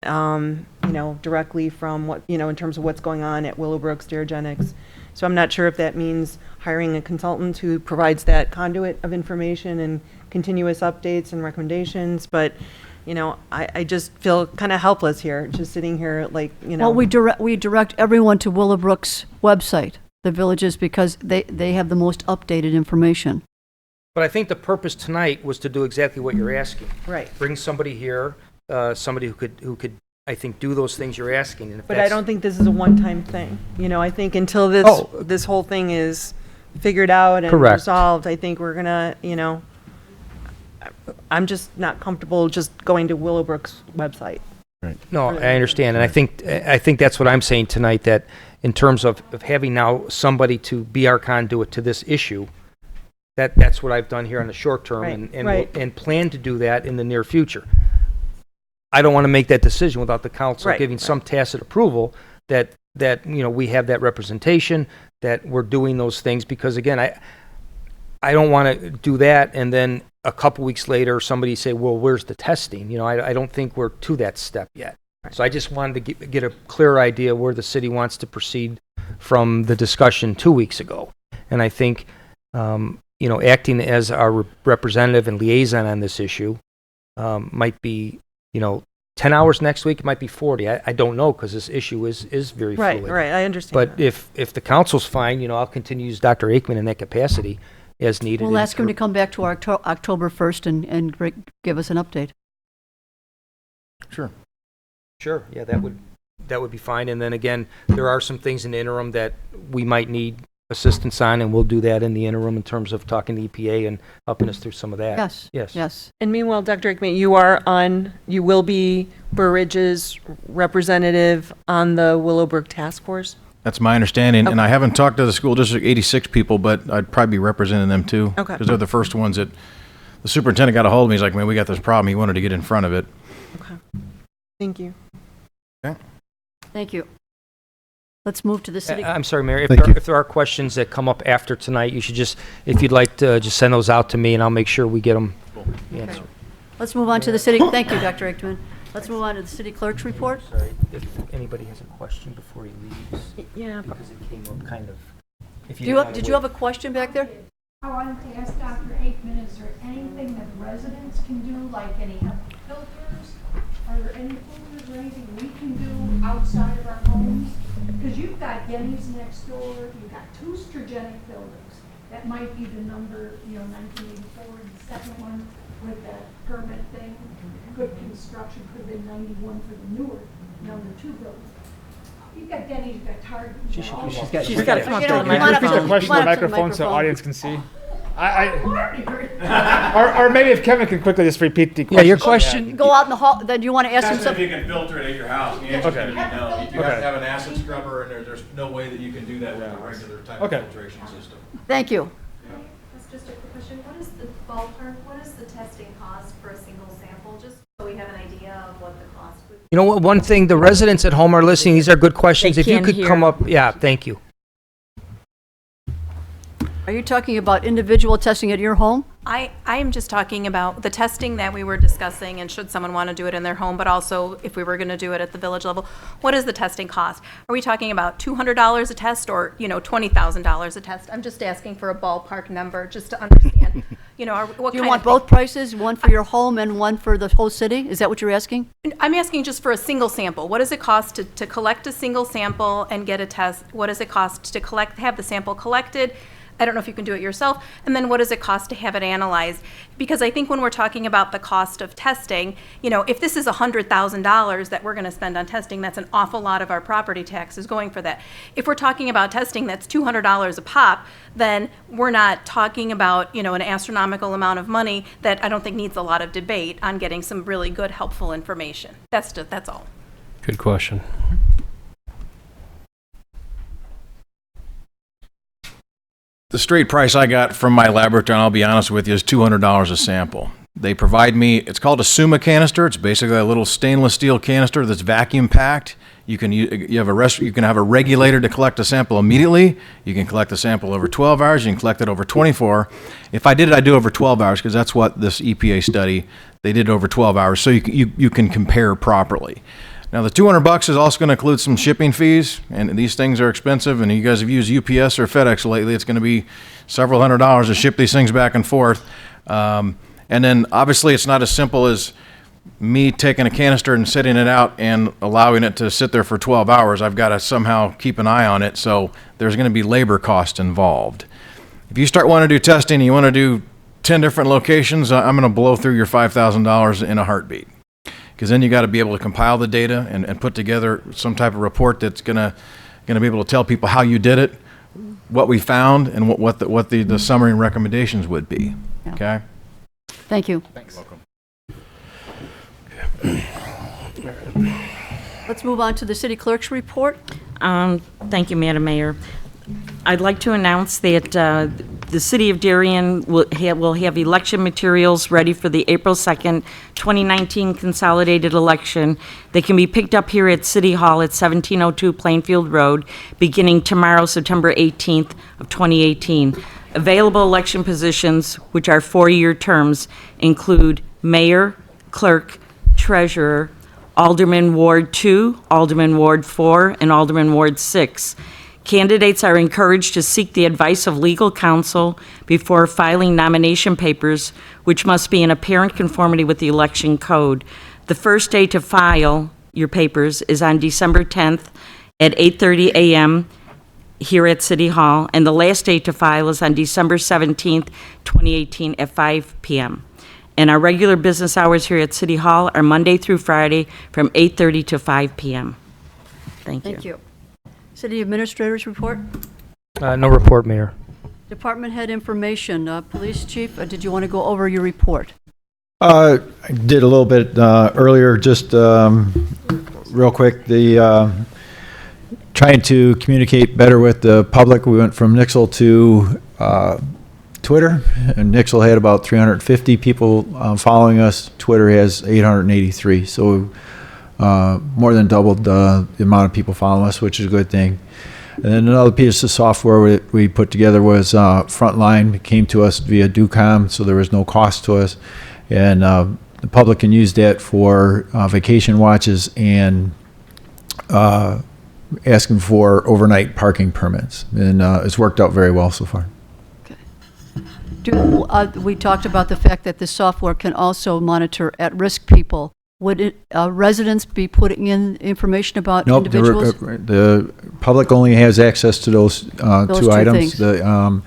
directly from what, in terms of what's going on at Willowbrook Sterigenics. So I'm not sure if that means hiring a consultant who provides that conduit of information and continuous updates and recommendations, but I just feel kind of helpless here, just sitting here like, Well, we direct everyone to Willowbrook's website, the villages, because they have the most updated information. But I think the purpose tonight was to do exactly what you're asking. Right. Bring somebody here, somebody who could, I think, do those things you're asking. And if But I don't think this is a one-time thing. I think until this whole thing is figured out and Correct. resolved, I think we're gonna, I'm just not comfortable just going to Willowbrook's website. Right. No, I understand, and I think that's what I'm saying tonight. That in terms of having now somebody to be our conduit to this issue, that's what I've done here on the short term, Right, and right. and plan to do that in the near future. I don't want to make that decision without the council Right, giving some tacit approval that we have that representation, that we're doing those things, because again, I don't want to do that and then a couple weeks later somebody say, well, where's the testing? I don't think we're to that step yet. So I just wanted to get a clear idea where the city wants to proceed from the discussion 2 weeks ago. And I think, acting as our representative and liaison on this issue might be, 10 hours next week, it might be 40. I don't know, because this issue is very fluid. Right, I understand. But if the council's fine, I'll continue to use Dr. Aikman in that capacity as needed. We'll ask him to come back to our October 1st and give us an update. Sure. Sure, yeah, that would be fine. And then again, there are some things in the interim that we might need assistance on, and we'll do that in the interim in terms of talking to EPA and helping us through some of that. Yes. And meanwhile, Dr. Aikman, you will be Burr Ridge's representative on the Willowbrook Task Force? That's my understanding, and I haven't talked to the School District 86 people, but I'd probably be representing them too. Okay. Because they're the first ones that, the superintendent got a hold of me, he's like, man, we got this problem, he wanted to get in front of it. Okay. Thank you. Okay. Thank you. Let's move to the city. I'm sorry, Mary, Thank you. if there are questions that come up after tonight, you should just, if you'd like to, just send those out to me, and I'll make sure we get them answered. Let's move on to the city. Thank you, Dr. Aikman. Let's move on to the city clerk's report. Sorry, if anybody has a question before he leaves. Yeah. Because it came up kind of. Did you have a question back there? I wanted to ask Dr. Aikman, is there anything that residents can do, like any filters? Are there any filters or anything we can do outside of our homes Because you've got Denny's next door, you've got two Stragenic buildings. That might be the number, 1984, and the second one with the permit thing. Good construction could have been 91 for the newer, number 2 building. You've got Denny's, you've got Target. She's got to come up to the Repeat the question to the microphone so the audience can see. Or maybe if Kevin can quickly just repeat the question. Yeah, your question. Go out in the hall, then you want to ask him If something? you can filter it at your house, the answer's going to be no. You have to have an acid scrubber, and there's no way that you can do that with a regular type of filtration system. Thank you. That's just a quick question. What is the ballpark, what is the testing cost for a single sample? Just so we have an idea of what the cost would be. You know what? One thing, the residents at home are listening. These are good questions. They If you can could hear. come up, yeah, thank you. Are you talking about individual testing at your home? I am just talking about the testing that we were discussing, and should someone want to do it in their home, but also if we were going to do it at the village level, what is the testing cost? Are we talking about $200 a test or, $20,000 a test? I'm just asking for a ballpark number, just to understand, what Do you kind want of both prices, one for your home and one for the whole city? Is that what you're asking? I'm asking just for a single sample. What does it cost to collect a single sample and get a test? What does it cost to have the sample collected? I don't know if you can do it yourself. And then what does it cost to have it analyzed? Because I think when we're talking about the cost of testing, if this is $100,000 that we're going to spend on testing, that's an awful lot of our property taxes going for that. If we're talking about testing that's $200 a pop, then we're not talking about, an astronomical amount of money that I don't think needs a lot of debate on getting some really good, helpful information. That's all. Good question. The straight price I got from my laboratory, and I'll be honest with you, is $200 a sample. They provide me, it's called a Summa canister. It's basically a little stainless steel canister that's vacuum packed. You can have a regulator to collect a sample immediately. You can collect the sample over 12 hours. You can collect it over 24. If I did it, I'd do over 12 hours because that's what this EPA study, they did over 12 hours. So you can compare properly. Now the $200 is also going to include some shipping fees, and these things are expensive. And you guys have used UPS or FedEx lately. It's going to be several $100s to ship these things back and forth. And then obviously it's not as simple as me taking a canister and setting it out and allowing it to sit there for 12 hours. I've got to somehow keep an eye on it. So there's going to be labor cost involved. If you start wanting to do testing and you want to do 10 different locations, I'm going to blow through your $5,000 in a heartbeat. Because then you got to be able to compile the data and put together some type of report that's gonna be able to tell people how you did it, what we found, and what the summary and recommendations would be. Yeah. Okay. Thank you. Thanks. Welcome. Let's move on to the city clerk's report. Thank you, Madam Mayor. I'd like to announce that the City of Darien will have election materials ready for the April 2nd, 2019 consolidated election. They can be picked up here at City Hall at 1702 Plainfield Road, beginning tomorrow, September 18th of 2018. Available election positions, which are 4-year terms, include Mayor, Clerk, Treasurer, Alderman Ward 2, Alderman Ward 4, and Alderman Ward 6. Candidates are encouraged to seek the advice of legal counsel before filing nomination papers, which must be in apparent conformity with the election code. The first day to file your papers is on December 10th at 8:30 a.m. here at City Hall, and the last day to file is on December 17th, 2018 at 5 p.m. And our regular business hours here at City Hall are Monday through Friday from 8:30 to 5 p.m. Thank you. Thank you. City Administrator's report. No report, Mayor. Department head information. Police Chief, did you want to go over your report? I did a little bit earlier, just real quick. Trying to communicate better with the public. We went from Nixle to Twitter, and Nixle had about 350 people following us. Twitter has 883, so more than doubled the amount of people following us, which is a good thing. And then another piece of software we put together was Frontline. It came to us via Ducom, so there was no cost to us. And the public can use that for vacation watches and asking for overnight parking permits. And it's worked out very well so far. We talked about the fact that the software can also monitor at-risk people Would residents be putting in information about Nope, individuals? the public only has access to those Those two two items. things.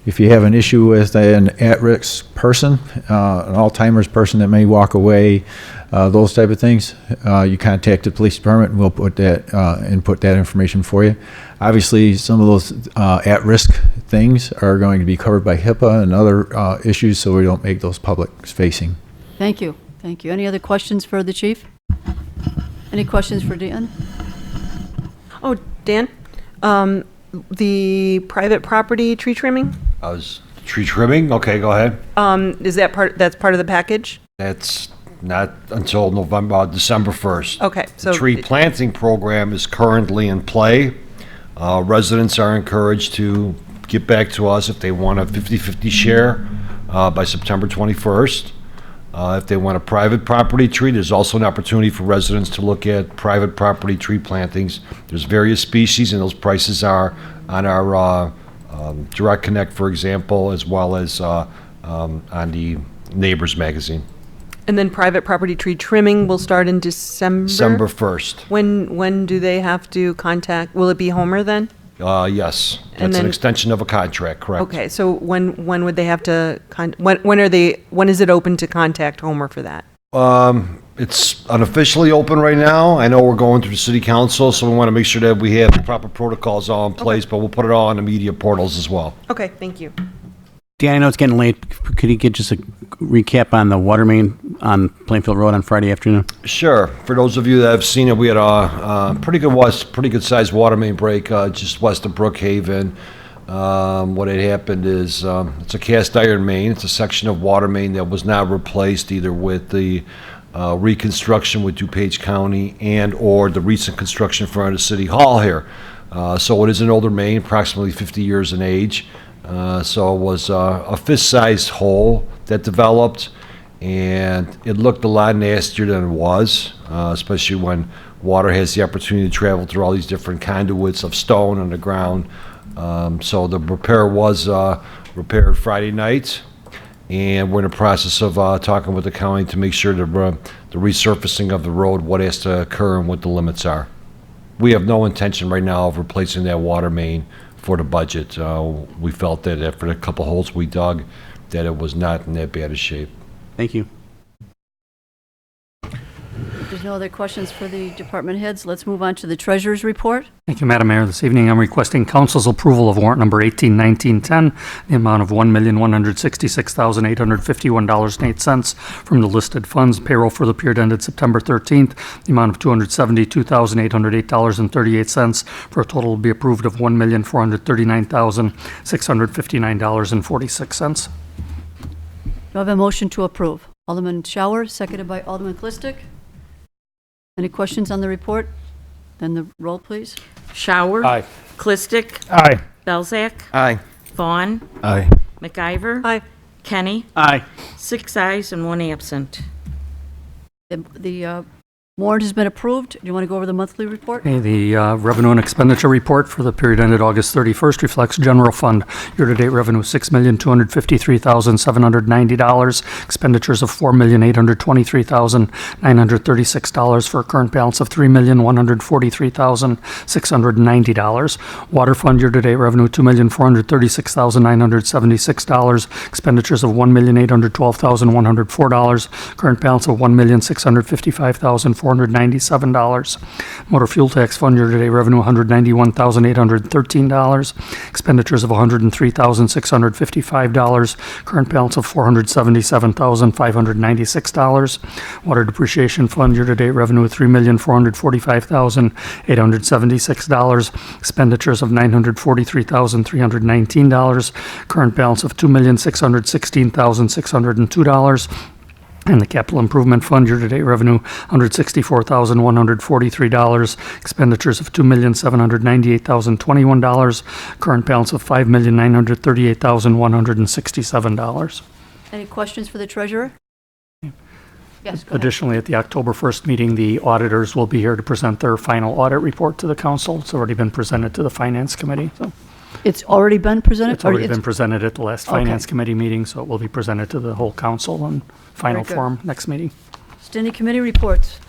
If you have an issue with an at-risk person, an Alzheimer's person that may walk away, those type of things, you contact the police department and we'll put that, input that information for you. Obviously, some of those at-risk things are going to be covered by HIPAA and other issues, so we don't make those public-facing. Thank you. Thank you. Any other questions for the chief? Any questions for Dan? Oh, Dan, the private property tree trimming, Tree trimming? Okay, go ahead. is that that's part of the package? That's not until December 1st. Okay, so The tree planting program is currently in play. Residents are encouraged to get back to us if they want a 50-50 share by September 21st. If they want a private property tree, there's also an opportunity for residents to look at private property tree plantings. There's various species, and those prices are on our Direct Connect, for example, as well as on the Neighbors magazine. And then private property tree trimming will start in December? December 1st. When do they have to contact, will it be Homer then? Yes, And that's an then- extension of a contract, correct? Okay, so when would they have to, when is it open to contact Homer for that? It's unofficially open right now. I know we're going through the city council, so we want to make sure that we have the proper protocols all in place, but we'll put it all on the media portals as well. Okay, thank you. Dan, I know it's getting late. Could you get just a recap on the water main on Plainfield Road on Friday afternoon? Sure. For those of you that have seen it, we had a pretty good sized water main break just west of Brookhaven. What had happened is it's a cast iron main. It's a section of water main that was not replaced either with the reconstruction with DuPage County and or the recent construction in front of the City Hall here. So it is an older main, approximately 50 years in age. So it was a fist-sized hole that developed, and it looked a lot nastier than it was, especially when water has the opportunity to travel through all these different conduits of stone underground. So the repair was repaired Friday night, and we're in the process of talking with the county to make sure the resurfacing of the road, what has to occur and what the limits are. We have no intention right now of replacing that water main for the budget. We felt that after the couple holes we dug, that it was not in that bad a shape. Thank you. If there's no other questions for the department heads, let's move on to the treasurer's report. Thank you, Madam Mayor. This evening, I'm requesting council's approval of warrant number 181910, the amount of $1,166,851.08 from the listed funds. Payroll for the period ended September 13th, the amount of $272,808.38, for a total to be approved of $1,439,659.46. Do I have a motion to approve? Alderman Shower, seconded by Alderman Clistic. Any questions on the report? Then the roll, please. Shower. Aye. Clistic. Aye. Belzak. Aye. Vaughn. Aye. McIver. Aye. Kenny. Aye. 6 ayes and 1 absent. The warrant has been approved. Do you want to go over the monthly report? Okay, the revenue and expenditure report for the period ended August 31st reflects general fund year-to-date revenue $6,253,790, expenditures of $4,823,936 for a current balance of $3,143,690. Water fund year-to-date revenue $2,436,976, expenditures of $1,812,104, current balance of $1,655,497. Motor fuel tax fund year-to-date revenue $191,813, expenditures of $103,655, current balance of $477,596. Water depreciation fund year-to-date revenue $3,445,876, expenditures of $943,319, current balance of $2,616,602. And the capital improvement fund year-to-date revenue $164,143, expenditures of $2,798,021, current balance of $5,938,167. Any questions for the treasurer? Yes, go ahead. Additionally, at the October 1st meeting, the auditors will be here to present their final audit report to the council. It's already been presented to the finance committee. So It's already been presented? it's already been presented at the last Okay. finance committee meeting, so it will be presented to the whole council in final Very good. form next meeting. Standing committee reports.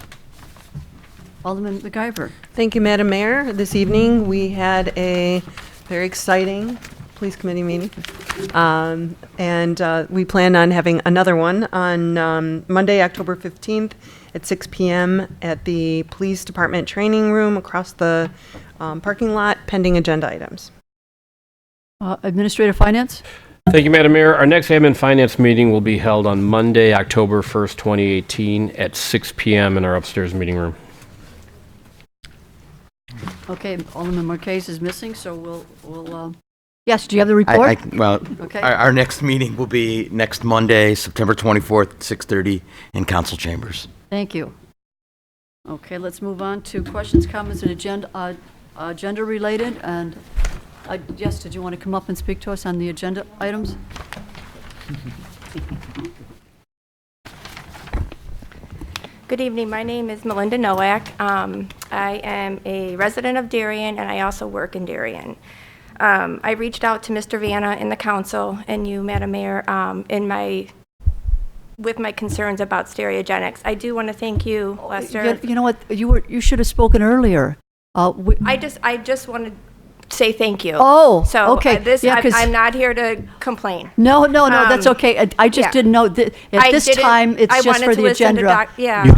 Alderman MacIver. Thank you, Madam Mayor. This evening, we had a very exciting police committee meeting. And we plan on having another one on Monday, October 15th at 6 p.m. at the Police Department Training Room across the parking lot, pending agenda items. Administrative Finance. Thank you, Madam Mayor. Our next admin finance meeting will be held on Monday, October 1st, 2018 at 6 p.m. in our upstairs meeting room. Okay, Alderman Marquez is missing, so we'll yes, do you have the report? Okay. Our next meeting will be next Monday, September 24th, 6:30 in council chambers. Thank you. Okay, let's move on to questions, comments, and agenda related. And yes, did you want to come up and speak to us on the agenda items? Good evening. My name is Melinda Nowak. I am a resident of Darien, and I also work in Darien. I reached out to Mr. Vanna in the council and you, Madam Mayor, with my concerns about stereogenics. I do want to thank you, Lester. You know what? You should have spoken earlier. I just want to say thank you. Oh, so okay. I'm not here to complain. No, that's okay. I just didn't know that at this time it's just for the agenda. Yeah. You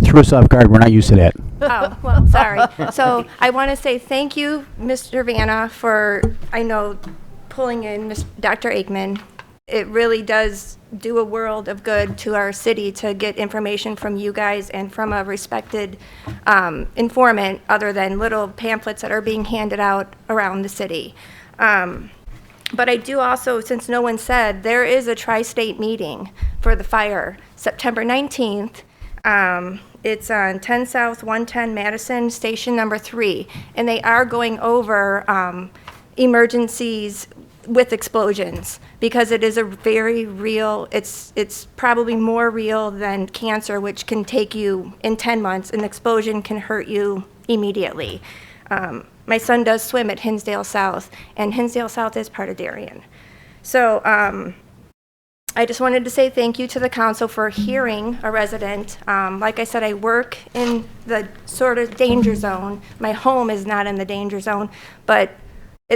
threw us off guard. We're not used to that. Oh, well, sorry. So I want to say thank you, Mr. Vanna, for, pulling in Dr. Aikman. It really does do a world of good to our city to get information from you guys and from a respected informant other than little pamphlets that are being handed out around the city. But I do also, since no one said, there is a tri-state meeting for the fire, September 19th. It's on 10 South 110 Madison, station number 3. And they are going over emergencies with explosions because it is a very real, it's probably more real than cancer, which can take you in 10 months. An explosion can hurt you immediately. My son does swim at Hinsdale South, and Hinsdale South is part of Darien. So I just wanted to say thank you to the council for hearing a resident. Like I said, I work in the sort of danger zone. My home is not in the danger zone, but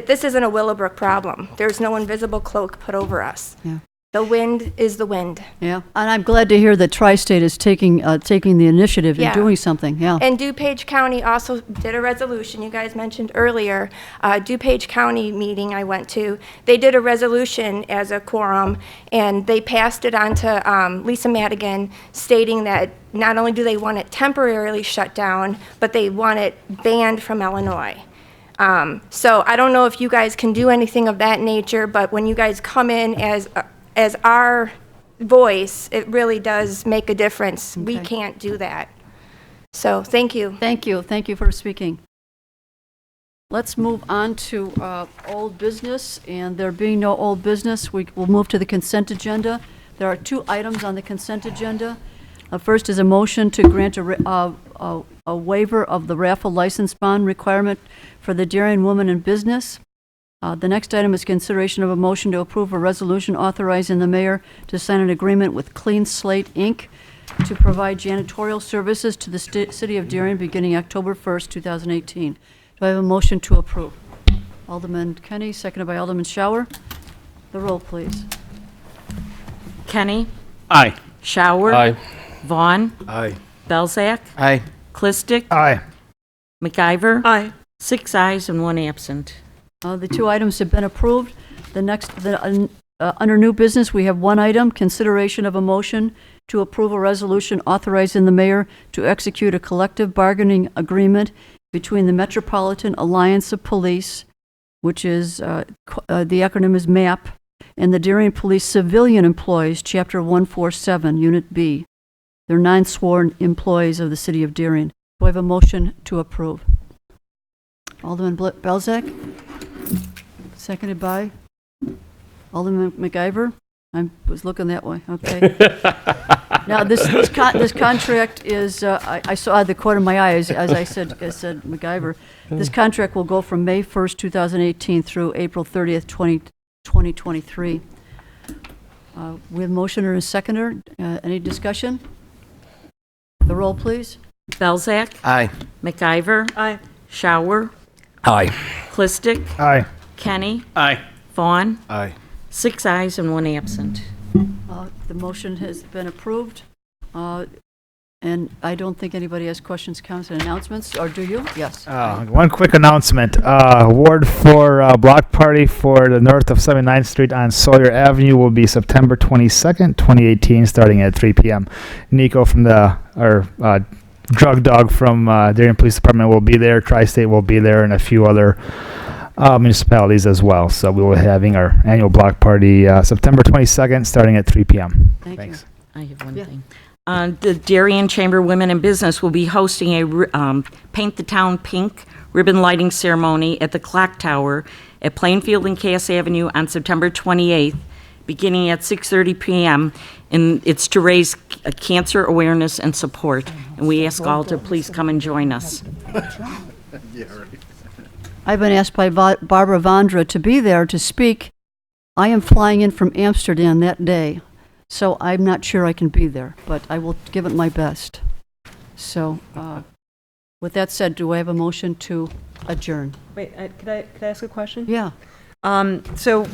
this isn't a Willowbrook problem. There's no invisible cloak put over us. Yeah. The wind is the wind. Yeah, and I'm glad to hear that Tri-State is taking the initiative Yeah. and doing something. Yeah. And DuPage County also did a resolution, you guys mentioned earlier, DuPage County meeting I went to, they did a resolution as a quorum, and they passed it on to Lisa Madigan, stating that not only do they want it temporarily shut down, but they want it banned from Illinois. So I don't know if you guys can do anything of that nature, but when you guys come in as our voice, it really does make a difference. We can't do that. So thank you. Thank you. Thank you for speaking. Let's move on to old business, and there being no old business, we will move to the consent agenda. There are 2 items on the consent agenda. First is a motion to grant a waiver of the raffle license bond requirement for the Darien Woman in Business. The next item is consideration of a motion to approve a resolution authorizing the mayor to sign an agreement with Clean Slate, Inc. to provide janitorial services to the city of Darien beginning October 1st, 2018. Do I have a motion to approve? Alderman Kenny, seconded by Alderman Shower. The roll, please. Kenny? Aye. Shower? Aye. Vaughn? Aye. Belzak? Aye. Clistic? Aye. MacIver? Aye. 6 ayes and 1 absent. The 2 items have been approved. The next, under new business, we have 1 item, consideration of a motion to approve a resolution authorizing the mayor to execute a collective bargaining agreement between the Metropolitan Alliance of Police, which is, the acronym is MAP, and the Darien Police Civilian Employees, Chapter 147, Unit B. They're non-sworn employees of the city of Darien. Do I have a motion to approve? Alderman Belzak, seconded by Alderman MacIver. I was looking that way. Okay. Now this contract is. I saw the corner of my eye as I said MacIver. This contract will go from May 1st, 2018 through April 30th, 2023. We have a motioner and a seconder. Any discussion? The roll, please. Belzak. Aye. McIver. Aye. Shower. Aye. Clistic. Aye. Kenny. Aye. Vaughn. Aye. 6 ayes and 1 absent. The motion has been approved. And I don't think anybody has questions, comments, and announcements, or do you? Yes. One quick announcement. Award for block party for the north of 79th Street on Sawyer Avenue will be September 22nd, 2018, starting at 3 p.m. Nico from our drug dog from Darien Police Department will be there. Tri-State will be there, and a few other municipalities as well. So we will be having our annual block party September 22nd, starting at 3 p.m. Thanks. I have one thing. The Darien Chamber of Women in Business will be hosting a Paint the Town Pink ribbon lighting ceremony at the Clock Tower at Plainfield and Cass Avenue on September 28th, beginning at 6:30 p.m. And it's to raise cancer awareness and support. And we ask all to please come and join us. I've been asked by Barbara Vondra to be there to speak. I am flying in from Amsterdam that day, so I'm not sure I can be there, but I will give it my best. So, with that said, do I have a motion to adjourn? Wait, could I ask a question? Yeah. So,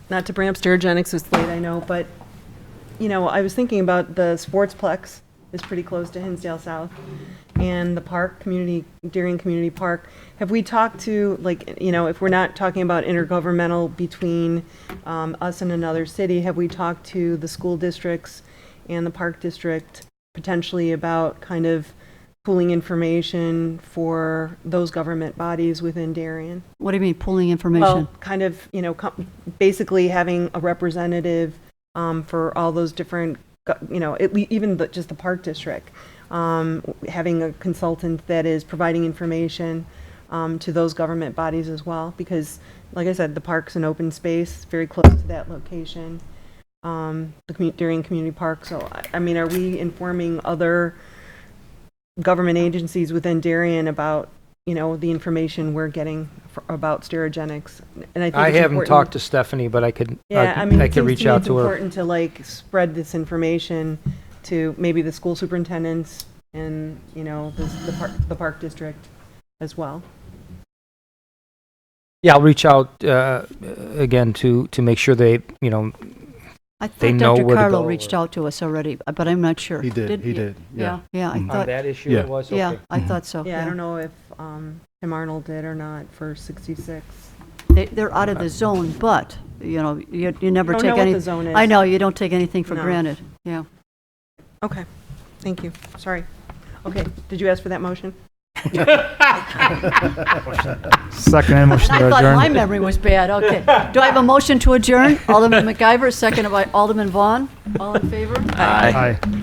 not to bring up Sterigenics, it's late, I know, but, I was thinking about the Sportsplex is pretty close to Hinsdale South, and the park, Darien Community Park. Have we talked to, if we're not talking about intergovernmental between us and another city, have we talked to the school districts and the park district potentially about kind of pooling information for those government bodies within Darien? What do you mean, pulling information? Well, kind of, basically having a representative for all those different, even just the park district, having a consultant that is providing information to those government bodies as well, because, like I said, the park's an open space, very close to that location, the Darien Community Park. So, are we informing other government agencies within Darien about, the information we're getting about Sterigenics? And I think I it's haven't important- talked to Stephanie, but I could. Yeah, I it could seems reach to me out it's to her. important to spread this information to maybe the school superintendents and the park district as well. Yeah, I'll reach out again to make sure they, I they thought know Dr. where to Carlo go. reached out to us already, but I'm not sure. He did. He you? did. Yeah. Yeah, I Mhm. thought. On that issue Yeah. it was? Yeah, Okay. I thought so. Yeah, I don't know if Tim Arnold did or not for 66. They're out of the zone, but, you never You don't take know what any. the zone is. I know, you don't take anything for No. granted. Yeah. Okay, thank you. Sorry. Okay, did you ask for that motion? Second motion I to thought my adjourn. memory was bad. Okay. Do I have a motion to adjourn? Alderman McIver, seconded by Alderman Vaughn. All in favor? Aye. Aye.